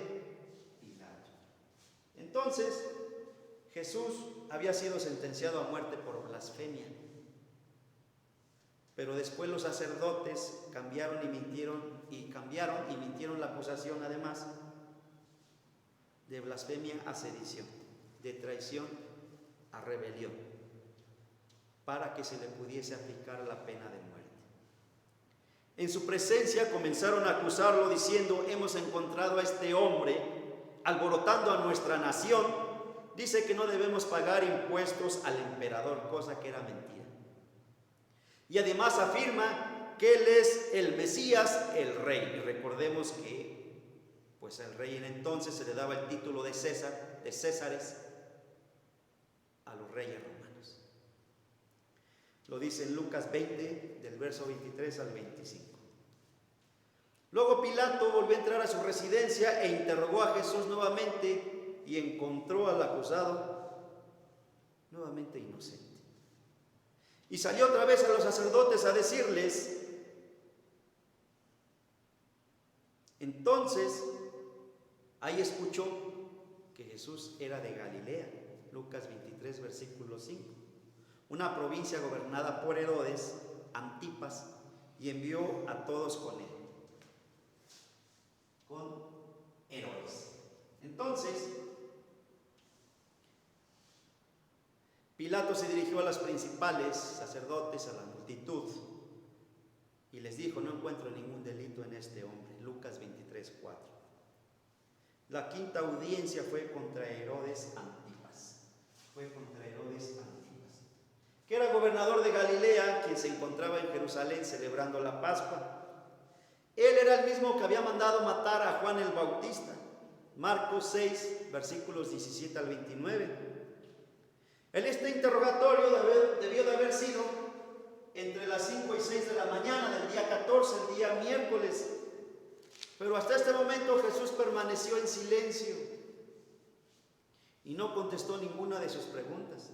Pilato. Entonces, Jesús había sido sentenciado a muerte por blasfemia. Pero después los sacerdotes cambiaron y mintieron la acusación, además de blasfemia a sedición, de traición a rebelión, para que se le pudiese aplicar la pena de muerte. En su presencia comenzaron a acusarlo diciendo: hemos encontrado a este hombre alborotando a nuestra nación. Dice que no debemos pagar impuestos al emperador, cosa que era mentira. Y además afirma que él es el Mesías, el rey. Y recordemos que pues al rey en entonces se le daba el título de César, de Césares, a los reyes romanos. Lo dice en Lucas 20, del verso 23 al 25. Luego Pilato volvió a entrar a su residencia e interrogó a Jesús nuevamente y encontró al acusado nuevamente inocente. Y salió otra vez a los sacerdotes a decirles: entonces ahí escuchó que Jesús era de Galilea, Lucas 23, versículo 5, una provincia gobernada por Herodes Antipas, y envió a todos con él, con Herodes. Entonces Pilato se dirigió a los principales sacerdotes, a la multitud, y les dijo: no encuentro ningún delito en este hombre. Lucas 23, 4. La quinta audiencia fue contra Herodes Antipas. Que era gobernador de Galilea, quien se encontraba en Jerusalén celebrando la Pascua. Él era el mismo que había mandado matar a Juan el Bautista. Marcos 6, versículos 17 al 29. En este interrogatorio debió de haber sido entre las 5 y 6 de la mañana del día 14, el día miércoles. Pero hasta este momento Jesús permaneció en silencio y no contestó ninguna de sus preguntas.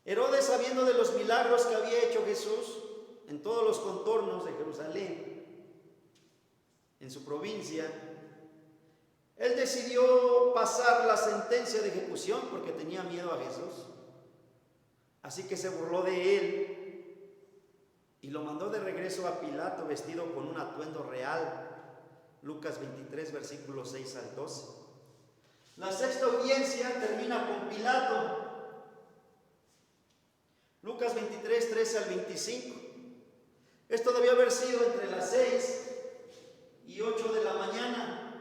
Herodes, sabiendo de los milagros que había hecho Jesús en todos los contornos de Jerusalén, en su provincia, él decidió pasar la sentencia de ejecución porque tenía miedo a Jesús. Así que se burló de él y lo mandó de regreso a Pilato vestido con un atuendo real. Lucas 23, versículos 6 al 12. La sexta audiencia termina con Pilato. Lucas 23, 13 al 25. Esto debió haber sido entre las 6 y 8 de la mañana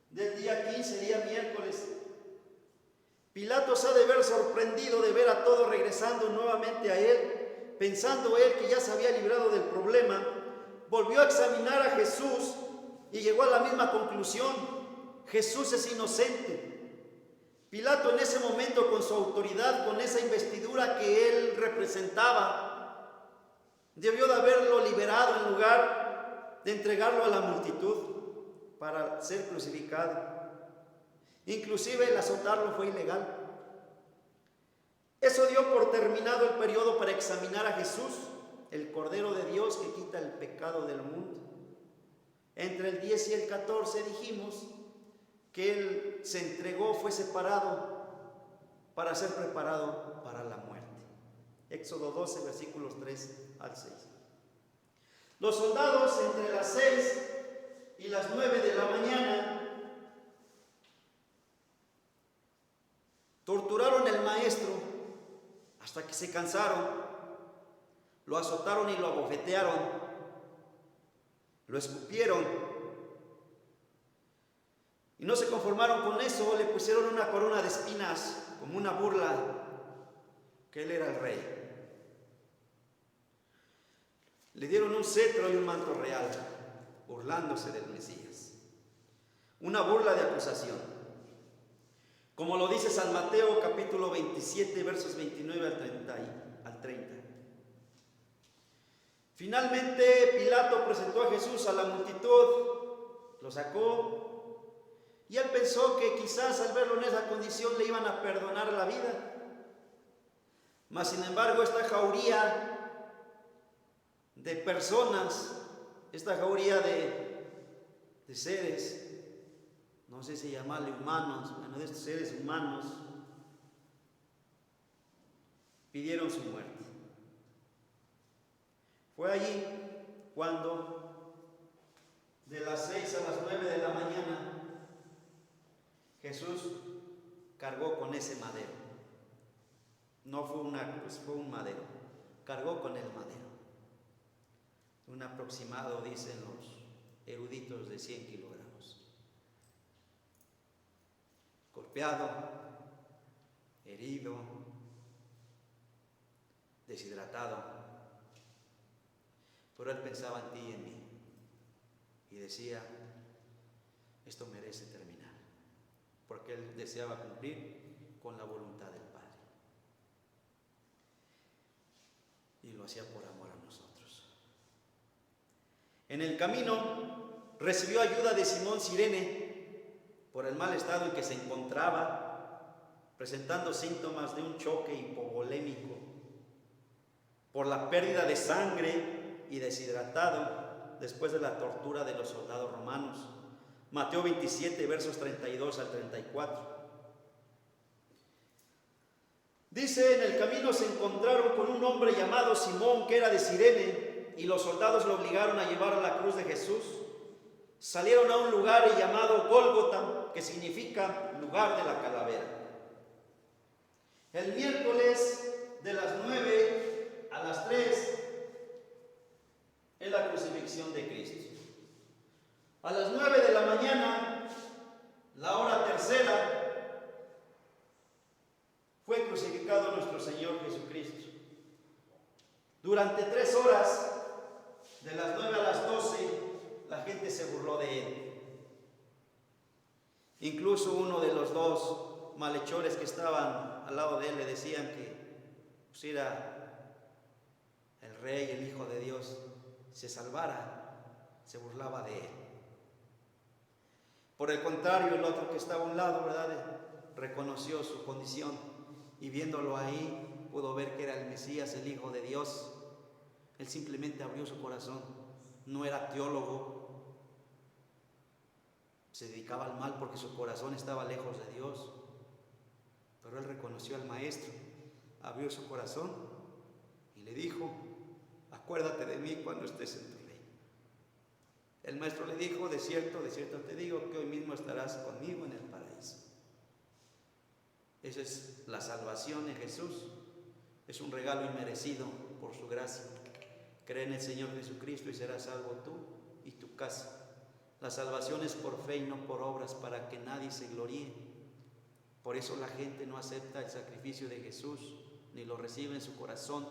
del día 15, día miércoles. Pilato se ha de ver sorprendido de ver a todos regresando nuevamente a él, pensando él que ya se había librado del problema. Volvió a examinar a Jesús y llegó a la misma conclusión: Jesús es inocente. Pilato en ese momento, con su autoridad, con esa investidura que él representaba, debió de haberlo liberado en lugar de entregarlo a la multitud para ser crucificado. Inclusive el azotarlo fue ilegal. Eso dio por terminado el periodo para examinar a Jesús, el Cordero de Dios que quita el pecado del mundo. Entre el 10 y el 14 dijimos que él se entregó, fue separado para ser preparado para la muerte. Éxodo 12, versículos 3 al 6. Los soldados entre las 6 y las 9 de la mañana torturaron al maestro hasta que se cansaron, lo azotaron y lo abofetearon, lo escupieron. Y no se conformaron con eso, le pusieron una corona de espinas como una burla, que él era el rey. Le dieron un cetro y un manto real, burlándose del Mesías. Una burla de acusación. Como lo dice San Mateo capítulo 27, versos 29 al 30. Finalmente Pilato presentó a Jesús a la multitud, lo sacó, y él pensó que quizás al verlo en esa condición le iban a perdonar la vida. Mas sin embargo, esta jauría de personas, esta jauría de seres, no sé si llamarle humanos, bueno, de estos seres humanos, pidieron su muerte. Fue allí cuando de las 6 a las 9 de la mañana Jesús cargó con ese madero. No fue una cruz, fue un madero. Cargó con el madero. Un aproximado, dicen los eruditos, de 100 kilogramos. Golpeado, herido, deshidratado. Pero él pensaba en ti y en mí. Y decía: esto merece terminar. Porque él deseaba cumplir con la voluntad del Padre. lo hacía por amor a nosotros. En el camino recibió ayuda de Simón Cirene por el mal estado en que se encontraba, presentando síntomas de un choque hipovolémico, por la pérdida de sangre y deshidratado después de la tortura de los soldados romanos. Mateo 27, versos 32 al 34. Dice: en el camino se encontraron con un hombre llamado Simón, que era de Cirene, y los soldados lo obligaron a llevar a la cruz de Jesús. Salieron a un lugar llamado Gólgota, que significa lugar de la calavera. El miércoles de las 9 a las 3 es la crucifixión de Cristo. A las 9 de la mañana, la hora tercera, fue crucificado nuestro Señor Jesucristo. Durante 3 horas, de las 9 a las 12, la gente se burló de él. Incluso uno de los 2 malhechores que estaban al lado de él le decían que pues, era el rey, el Hijo de Dios. Se salvara, se burlaba de él. Por el contrario, el otro que estaba a un lado, ¿verdad?, reconoció su condición y viéndolo ahí pudo ver que era el Mesías, el Hijo de Dios. Él simplemente abrió su corazón. No era teólogo, se dedicaba al mal porque su corazón estaba lejos de Dios, pero él reconoció al Maestro, abrió su corazón y le dijo: acuérdate de mí cuando estés en tu reino. El Maestro le dijo: de cierto te digo que hoy mismo estarás conmigo en el paraíso. Esa es la salvación en Jesús. Es un regalo inmerecido por su gracia. Cree en el Señor Jesucristo y serás salvo tú y tu casa. La salvación es por fe y no por obras, para que nadie se gloríe. Por eso la gente no acepta el sacrificio de Jesús, ni lo recibe en su corazón,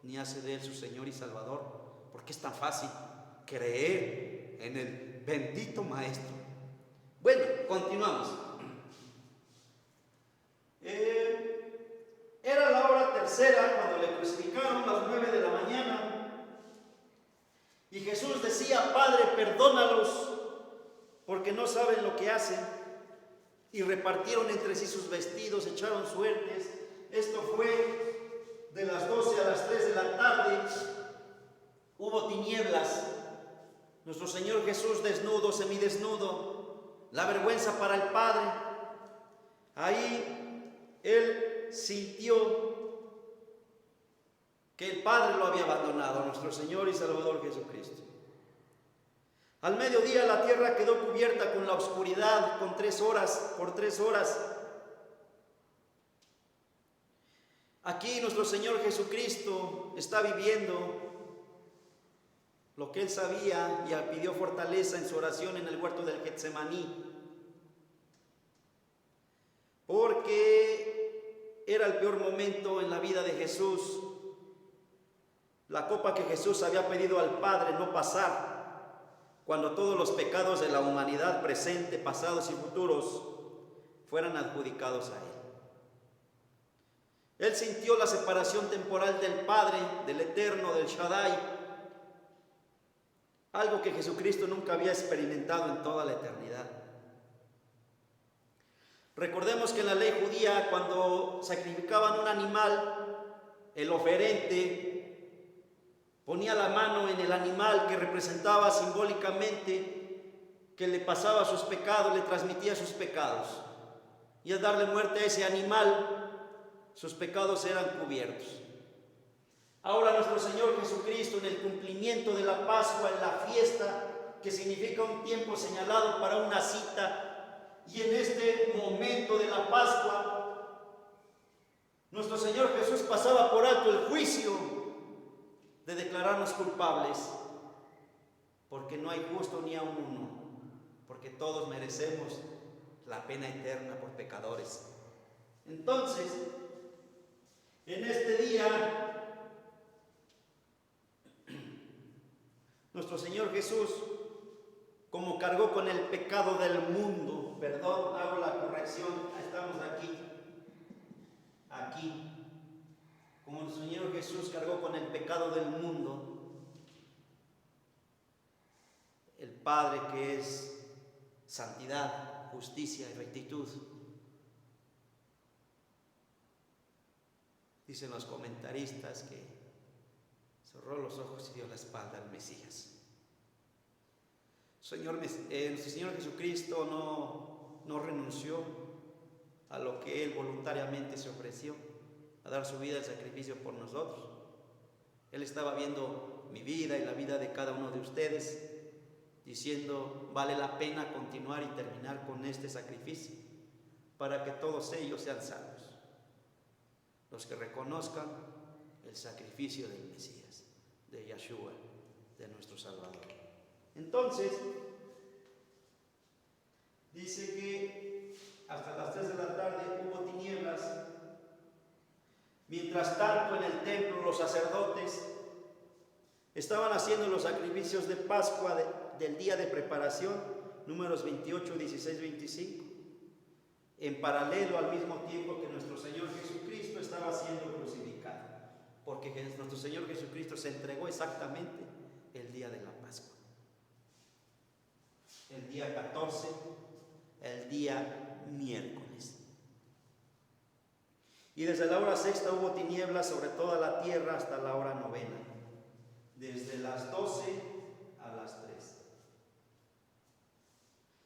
ni hace de él su Señor y Salvador, porque es tan fácil creer en el bendito Maestro. Bueno, continuamos. Era la hora tercera cuando le crucificaron, las 9 de la mañana, y Jesús decía: Padre, perdónalos, porque no saben lo que hacen. Y repartieron entre sí sus vestidos, echaron suertes. Esto fue de las 12 a las 3 de la tarde. Hubo tinieblas. Nuestro Señor Jesús desnudo, semidesnudo, la vergüenza para el Padre. Ahí Él sintió que el Padre lo había abandonado, nuestro Señor y Salvador Jesucristo. Al mediodía la tierra quedó cubierta con la oscuridad por 3 horas. Aquí nuestro Señor Jesucristo está viviendo lo que Él sabía y pidió fortaleza en su oración en el huerto del Getsemaní, porque era el peor momento en la vida de Jesús. La copa que Jesús había pedido al Padre no pasar, cuando todos los pecados de la humanidad presente, pasados y futuros fueran adjudicados a Él. Él sintió la separación temporal del Padre, del Eterno, del Shaddai, algo que Jesucristo nunca había experimentado en toda la eternidad. Recordemos que en la ley judía, cuando sacrificaban un animal, el oferente ponía la mano en el animal, que representaba simbólicamente que le pasaba sus pecados, le transmitía sus pecados. Y al darle muerte a ese animal, sus pecados eran cubiertos. Ahora nuestro Señor Jesucristo, en el cumplimiento de la Pascua, en la fiesta, que significa un tiempo señalado para una cita, y en este momento de la Pascua, nuestro Señor Jesús pasaba por alto el juicio de declararnos culpables, porque no hay justo ni aun uno, porque todos merecemos la pena eterna por pecadores. Entonces, en este día, nuestro Señor Jesús, como cargó con el pecado del mundo, perdón, hago la corrección, estamos aquí, como el Señor Jesús cargó con el pecado del mundo, el Padre que es santidad, justicia y rectitud, dicen los comentaristas que cerró los ojos y dio la espalda al Mesías. Nuestro Señor Jesucristo no renunció a lo que Él voluntariamente se ofreció, a dar su vida en sacrificio por nosotros. Él estaba viendo mi vida y la vida de cada uno de ustedes, diciendo, vale la pena continuar y terminar con este sacrificio, para que todos ellos sean salvos, los que reconozcan el sacrificio del Mesías, de Yeshua, de nuestro Salvador. Entonces, dice que hasta las 3 de la tarde hubo tinieblas. Mientras tanto, en el templo los sacerdotes estaban haciendo los sacrificios de Pascua del día de preparación, Números 28, 16, 25, en paralelo al mismo tiempo que nuestro Señor Jesucristo estaba siendo crucificado, porque nuestro Señor Jesucristo se entregó exactamente el día de la Pascua. El día 14, el día miércoles. Y desde la hora sexta hubo tinieblas sobre toda la tierra hasta la hora novena, desde las 12 a las 3.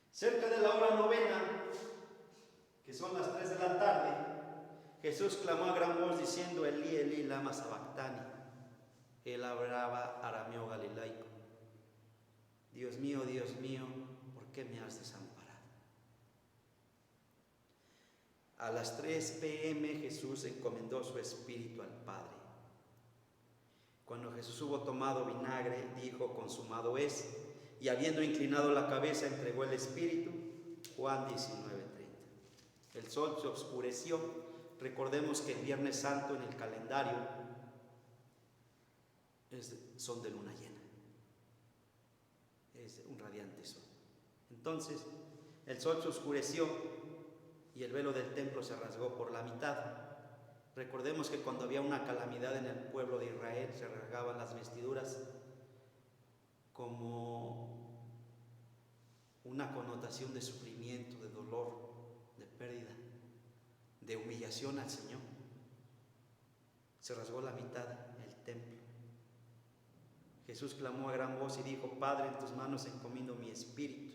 Cerca de la hora novena, que son las 3 de la tarde, Jesús clamó a gran voz diciendo, Elí, Elí, lama sabactani. Él hablaba arameo galilaico. Dios mío, ¿por qué me has desamparado? A las 3 p.m. Jesús encomendó su espíritu al Padre. Cuando Jesús hubo tomado vinagre, dijo, consumado es, y habiendo inclinado la cabeza, entregó el espíritu. Juan 19:30. El sol se oscureció. Recordemos que el Viernes Santo en el calendario son de luna llena. Es un radiante sol. Entonces, el sol se oscureció y el velo del templo se rasgó por la mitad. Recordemos que cuando había una calamidad en el pueblo de Israel, se rasgaban las vestiduras como una connotación de sufrimiento, de dolor, de pérdida, de humillación al Señor. Se rasgó la mitad el templo. Jesús clamó a gran voz y dijo, Padre, en tus manos encomiendo mi espíritu.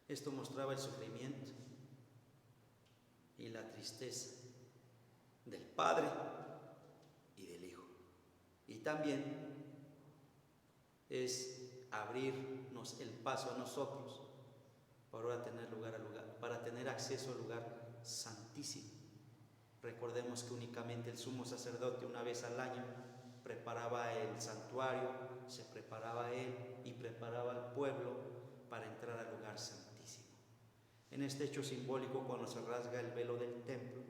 Esto mostraba el sufrimiento y la tristeza del Padre y del Hijo. Y también es abrirnos el paso a nosotros para tener acceso al lugar santísimo. Recordemos que únicamente el sumo sacerdote una vez al año preparaba el santuario, se preparaba él y preparaba al pueblo para entrar al lugar santísimo. En este hecho simbólico, cuando se rasga el velo del templo,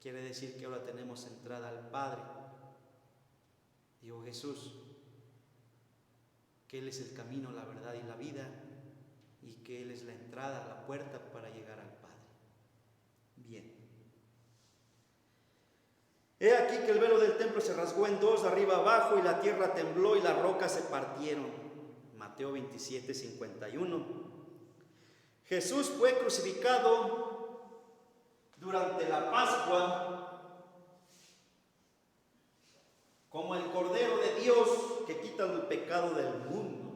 quiere decir que ahora tenemos entrada al Padre. Dijo Jesús que Él es el camino, la verdad y la vida, y que Él es la entrada, la puerta para llegar al Padre. Bien. He aquí que el velo del templo se rasgó en dos, arriba abajo, y la tierra tembló y las rocas se partieron. Mateo 27, 51. Jesús fue crucificado durante la Pascua como el Cordero de Dios que quita el pecado del mundo.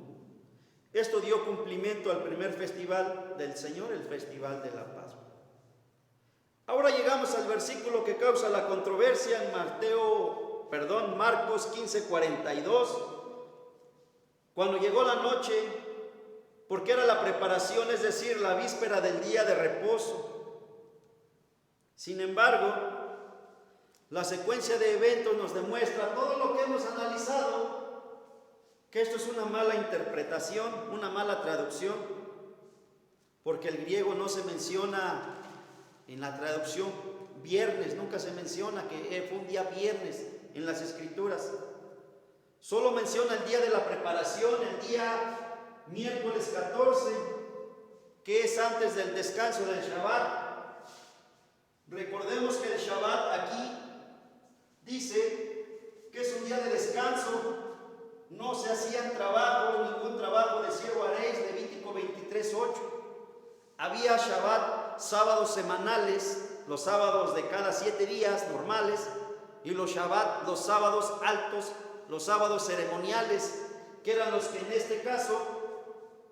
Esto dio cumplimiento al primer festival del Señor, el festival de la Pascua. Ahora llegamos al versículo que causa la controversia en Marcos 15:42. Cuando llegó la noche, porque era la preparación, es decir, la víspera del día de reposo. Sin embargo, la secuencia de eventos nos demuestra todo lo que hemos analizado, que esto es una mala interpretación, una mala traducción, porque el griego no se menciona en la traducción viernes, nunca se menciona que fue un día viernes en las escrituras. Solo menciona el día de la preparación, el día miércoles 14, que es antes del descanso del Shabbat. Recordemos que el Shabbat aquí dice que es un día de descanso. No se hacían trabajos, ningún trabajo de siervo haréis, Levítico 23:8. Había Shabbat, sábados semanales, los sábados de cada 7 días normales, y los Shabbat, los sábados altos, los sábados ceremoniales, que eran los que en este caso,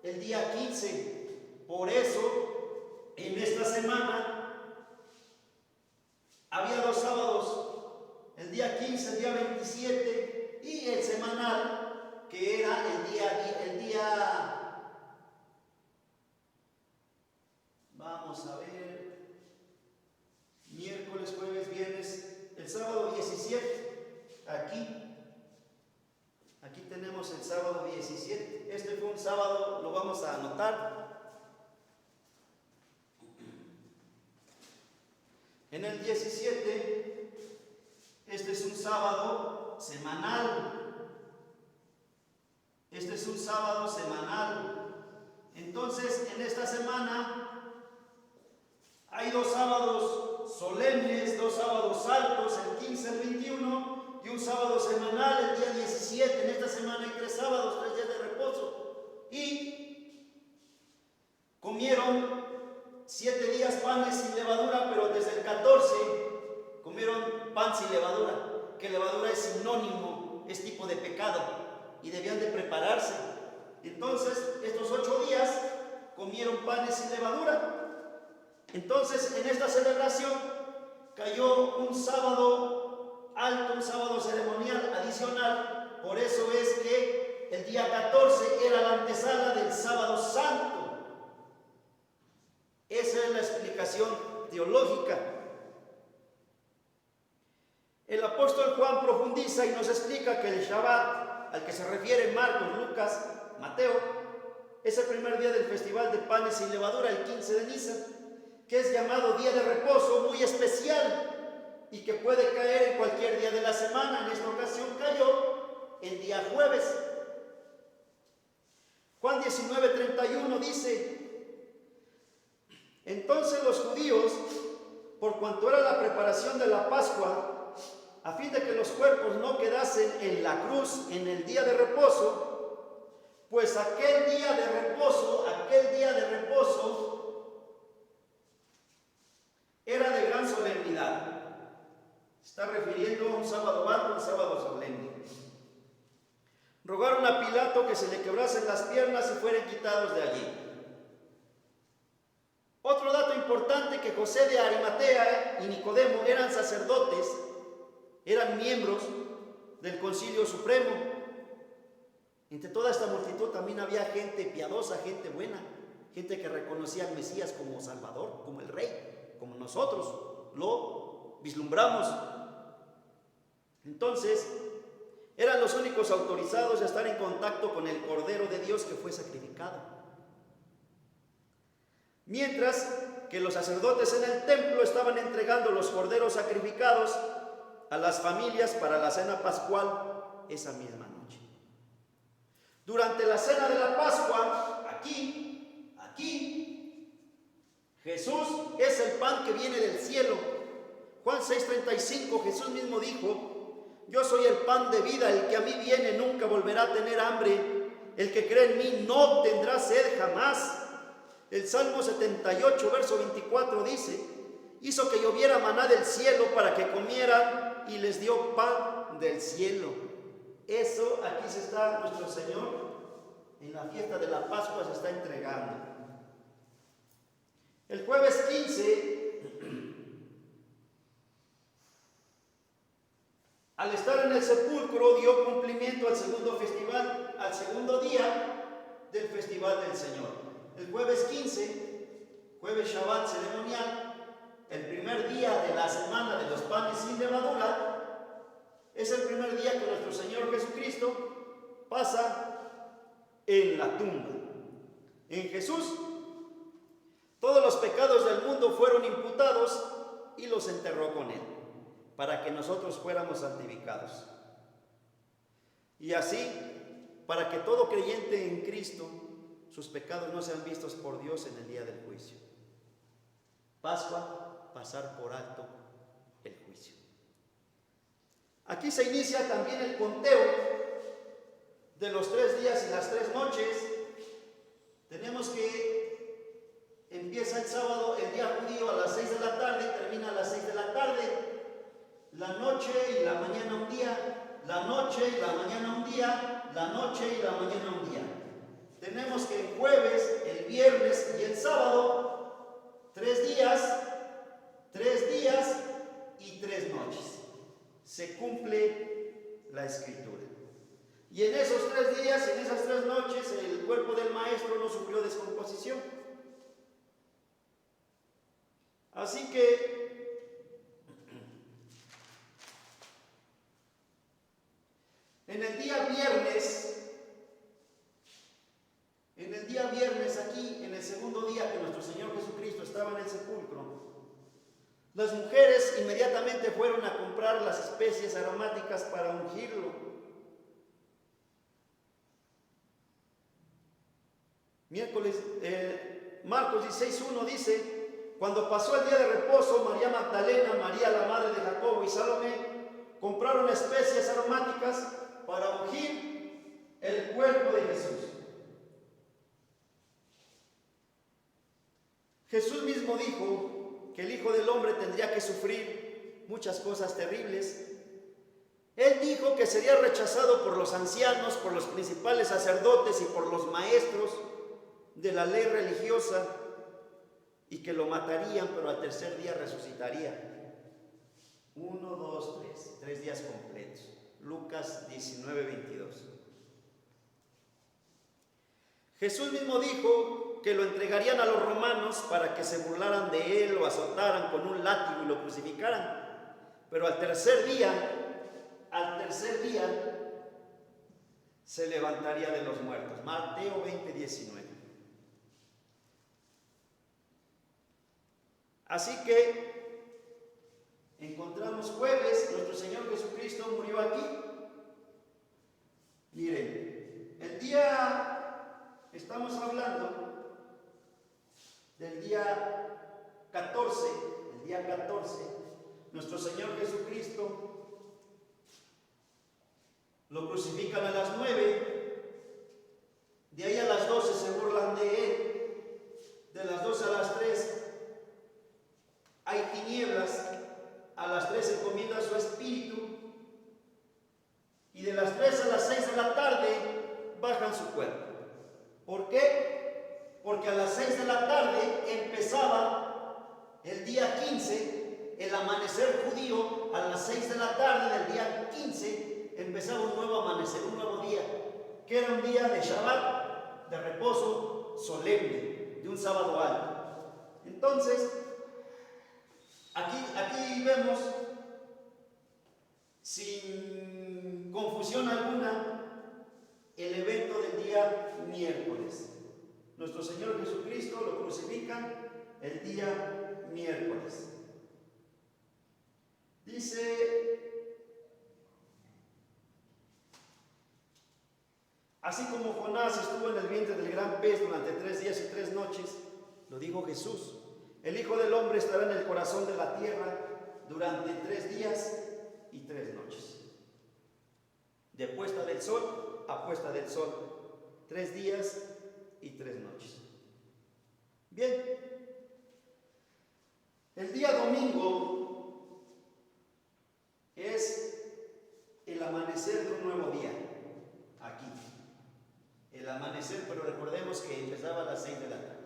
el día 15. Por eso, en esta semana, había 2 sábados, el día 15, el día 27, y el semanal, que era el día, vamos a ver, miércoles, jueves, viernes, el sábado 17, aquí tenemos el sábado 17, este fue un sábado, lo vamos a anotar. En el 17, este es un sábado semanal. Este es un sábado semanal. Entonces, en esta semana hay 2 sábados solemnes, 2 sábados altos, el 15, el 21, y un sábado semanal, el día 17. En esta semana hay 3 sábados, 3 días de reposo. Y comieron 7 días panes sin levadura, pero desde el 14 comieron pan sin levadura, que levadura es sinónimo, es tipo de pecado, y debían de prepararse. Entonces, estos 8 días comieron panes sin levadura. Entonces, en esta celebración cayó un sábado alto, un sábado ceremonial adicional. Por eso es que el día 14 era la antesala del sábado santo. Esa es la explicación teológica. El apóstol Juan profundiza y nos explica que el Shabbat, al que se refiere Marcos, Lucas, Mateo, es el primer día del festival de panes sin levadura, el 15 de Nisan, que es llamado día de reposo muy especial y que puede caer en cualquier día de la semana. En esta ocasión cayó el día jueves. Juan 19:31 dice: entonces los judíos, por cuanto era la preparación de la Pascua, a fin de que los cuerpos no quedasen en la cruz en el día de reposo, pues aquel día de reposo era de gran solemnidad. Está refiriendo a un sábado alto, un sábado solemne. Rogaron a Pilato que se le quebrasen las piernas y fueran quitados de allí. Otro dato importante, que José de Arimatea y Nicodemo eran sacerdotes, eran miembros del Concilio Supremo. Entre toda esta multitud también había gente piadosa, gente buena, gente que reconocía al Mesías como Salvador, como el Rey, como nosotros lo vislumbramos. Entonces, eran los únicos autorizados a estar en contacto con el Cordero de Dios que fue sacrificado. Mientras que los sacerdotes en el templo estaban entregando los corderos sacrificados a las familias para la cena pascual esa misma noche. Durante la cena de la Pascua, aquí, Jesús es el pan que viene del cielo. Juan 6:35, Jesús mismo dijo: yo soy el pan de vida, el que a mí viene nunca volverá a tener hambre, el que cree en mí no tendrá sed jamás. El Salmo 78, verso 24 dice: hizo que lloviera maná del cielo para que comieran y les dio pan del cielo. Eso aquí se está, nuestro Señor en la fiesta de la Pascua se está entregando. El jueves 15, al estar en el sepulcro, dio cumplimiento al segundo festival, al segundo día del festival del Señor. El jueves 15, jueves Shabbat ceremonial, el primer día de la semana de los panes sin levadura, es el primer día que nuestro Señor Jesucristo pasa en la tumba. En Jesús, todos los pecados del mundo fueron imputados y los enterró con Él, para que nosotros fuéramos santificados. Y así, para que todo creyente en Cristo, sus pecados no sean vistos por Dios en el día del juicio. Pascua, pasar por alto el juicio. Aquí se inicia también el conteo de los 3 días y las 3 noches. Tenemos que empieza el sábado, el día judío, a las 6 de la tarde y termina a las 6 de la tarde. La noche y la mañana un día, la noche y la mañana un día, la noche y la mañana un día. Tenemos que el jueves, el viernes y el sábado, 3 días y 3 noches. Se cumple la escritura. Y en esos 3 días, en esas 3 noches, el cuerpo del maestro no sufrió descomposición. Así que en el día viernes aquí, en el segundo día que nuestro Señor Jesucristo estaba en el sepulcro, las mujeres inmediatamente fueron a comprar las especies aromáticas para ungirlo. Marcos 16:1 dice: cuando pasó el día de reposo, María Magdalena, María la madre de Jacobo y Salomé compraron especies aromáticas para ungir el cuerpo de Jesús. Jesús mismo dijo que el Hijo del Hombre tendría que sufrir muchas cosas terribles. Él dijo que sería rechazado por los ancianos, por los principales sacerdotes y por los maestros de la ley religiosa, y que lo matarían, pero al tercer día resucitaría. 1, 2, 3 días completos. Lucas 19:22. Jesús mismo dijo que lo entregarían a los romanos para que se burlaran de él, lo azotaran con un látigo y lo crucificaran. Pero al tercer día se levantaría de los muertos. Mateo 20:19. Así que encontramos jueves, nuestro Señor Jesucristo murió aquí. Miren, estamos hablando del día 14, nuestro Señor Jesucristo lo crucifican a las 9, de ahí a las 12 se burlan de él, de las 12 a las 3 hay tinieblas, a las 3 se encomienda su espíritu, y de las 3 a las 6 de la tarde bajan su cuerpo. ¿Por qué? Porque a las 6 de la tarde empezaba el día 15, el amanecer judío. A las 6 de la tarde del día 15 empezaba un nuevo amanecer, un nuevo día, que era un día de Shabbat, de reposo solemne, de un sábado alto. Entonces, aquí vemos, sin confusión alguna, el evento del día miércoles. Nuestro Señor Jesucristo lo crucifican el día miércoles. Dice: así como Jonás estuvo en el vientre del gran pez durante 3 días y 3 noches, lo dijo Jesús, el Hijo del Hombre estará en el corazón de la tierra durante 3 días y 3 noches. De puesta del sol a puesta del sol, 3 días y 3 noches. Bien, el día domingo es el amanecer de un nuevo día, aquí. El amanecer, pero recordemos que empezaba a las 6 de la tarde.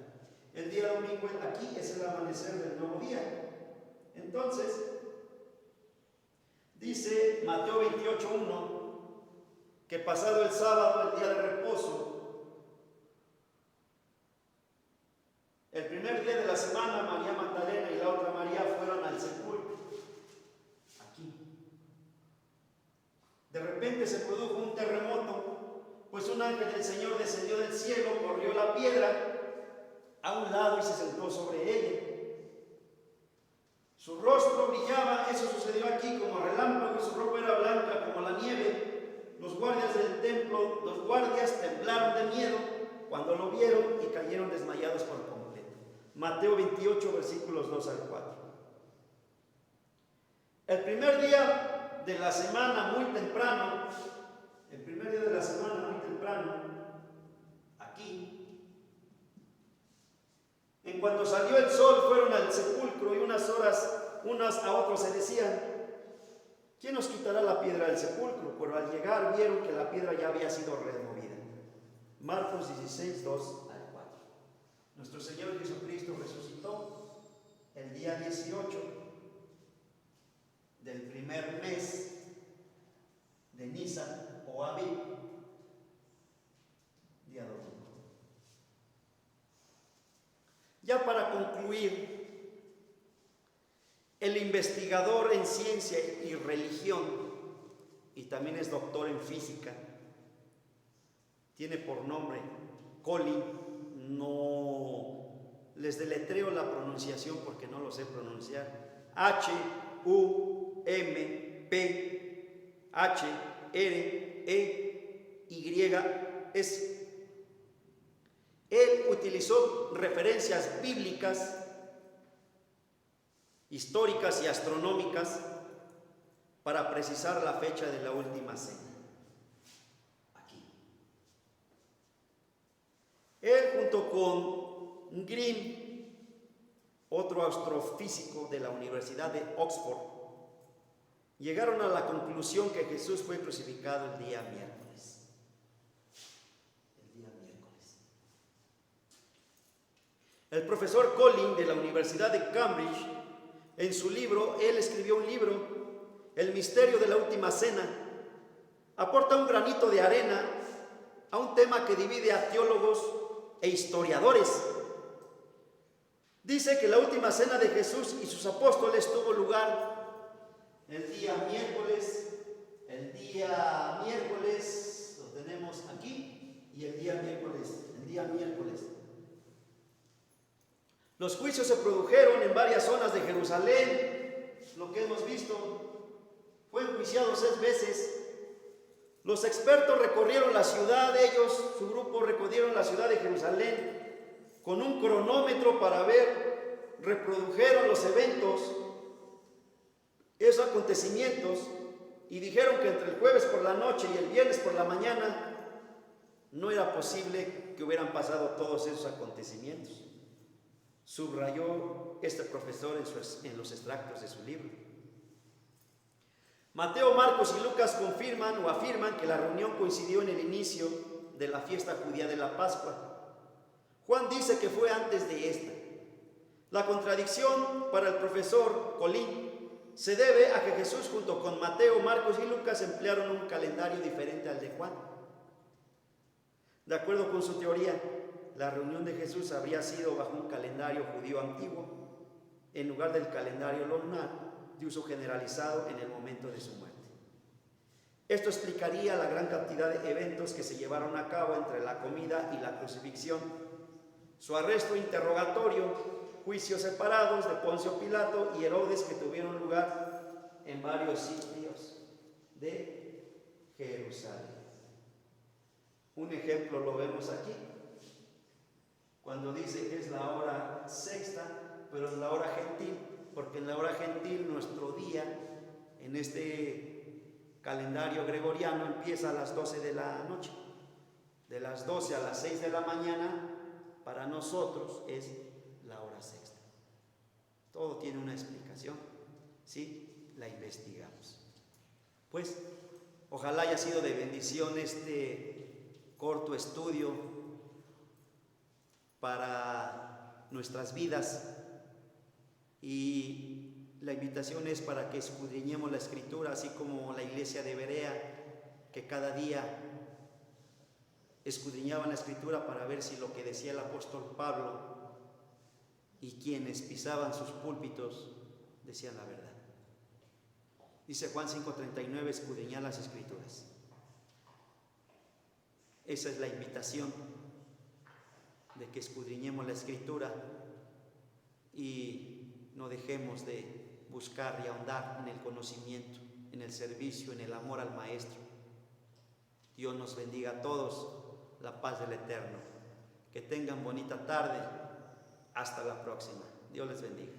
El día domingo aquí es el amanecer del nuevo día. Entonces, dice Mateo 28:1 que pasado el sábado, el día de reposo, el primer día de la semana, María Magdalena y la otra María fueron al sepulcro, aquí. De repente se produjo un terremoto, pues un ángel del Señor descendió del cielo, corrió la piedra a un lado y se sentó sobre ella. Su rostro brillaba, eso sucedió aquí, como relámpago, y su ropa era blanca como la nieve. Los guardias del templo, los guardias temblaron de miedo cuando lo vieron y cayeron desmayados por completo. Mateo 28, versículos 2 al 4. El primer día de la semana muy temprano, aquí, en cuanto salió el sol, fueron al sepulcro y unas a otros se decían: ¿quién nos quitará la piedra del sepulcro? Pero al llegar vieron que la piedra ya había sido removida. Marcos 16, 2 al 4. Nuestro Señor Jesucristo resucitó el día 18 del primer mes de Nisan o Abib, día domingo. Ya para concluir, el investigador en ciencia y religión, y también es doctor en física, tiene por nombre Colin, no les deletreo la pronunciación porque no lo sé pronunciar, Humphrey. Él utilizó referencias bíblicas, históricas y astronómicas para precisar la fecha de la última cena. Aquí. Él, junto con Grimm, otro astrofísico de la Universidad de Oxford, llegaron a la conclusión que Jesús fue crucificado el día miércoles. El profesor Colin de la Universidad de Cambridge, en su libro, él escribió un libro, El misterio de la última cena, aporta un granito de arena a un tema que divide a teólogos e historiadores. Dice que la última cena de Jesús y sus apóstoles tuvo lugar el día miércoles, lo tenemos aquí, y el día miércoles. Los juicios se produjeron en varias zonas de Jerusalén, lo que hemos visto. Fue enjuiciado 6 veces. Los expertos recorrieron la ciudad, su grupo recorrieron la ciudad de Jerusalén con un cronómetro para ver, reprodujeron los eventos, esos acontecimientos, y dijeron que entre el jueves por la noche y el viernes por la mañana no era posible que hubieran pasado todos esos acontecimientos. Subrayó este profesor en los extractos de su libro. Mateo, Marcos y Lucas confirman o afirman que la reunión coincidió en el inicio de la fiesta judía de la Pascua. Juan dice que fue antes de esta. La contradicción para el profesor Colin se debe a que Jesús, junto con Mateo, Marcos y Lucas, emplearon un calendario diferente al de Juan. De acuerdo con su teoría, la reunión de Jesús habría sido bajo un calendario judío antiguo, en lugar del calendario lunar de uso generalizado en el momento de su muerte. Esto explicaría la gran cantidad de eventos que se llevaron a cabo entre la comida y la crucifixión, su arresto, interrogatorio, juicios separados de Poncio Pilato y Herodes que tuvieron lugar en varios sitios de Jerusalén. Un ejemplo lo vemos aquí, cuando dice que es la hora sexta, pero es la hora gentil, porque en la hora gentil nuestro día, en este calendario gregoriano, empieza a las 12 de la noche. De las 12 a las 6 de la mañana, para nosotros es la hora sexta. Todo tiene una explicación, ¿sí? La investigamos. Pues, ojalá haya sido de bendición este corto estudio para nuestras vidas, y la invitación es para que escudriñemos la Escritura, así como la iglesia de Berea, que cada día escudriñaban la Escritura para ver si lo que decía el apóstol Pablo y quienes pisaban sus púlpitos decían la verdad. Dice Juan 5:39, escudriñad las Escrituras. Esa es la invitación, de que escudriñemos la Escritura y no dejemos de buscar y ahondar en el conocimiento, en el servicio, en el amor al Maestro. Dios nos bendiga a todos, la paz del Eterno. Que tengan bonita tarde. Hasta la próxima. Dios les bendiga.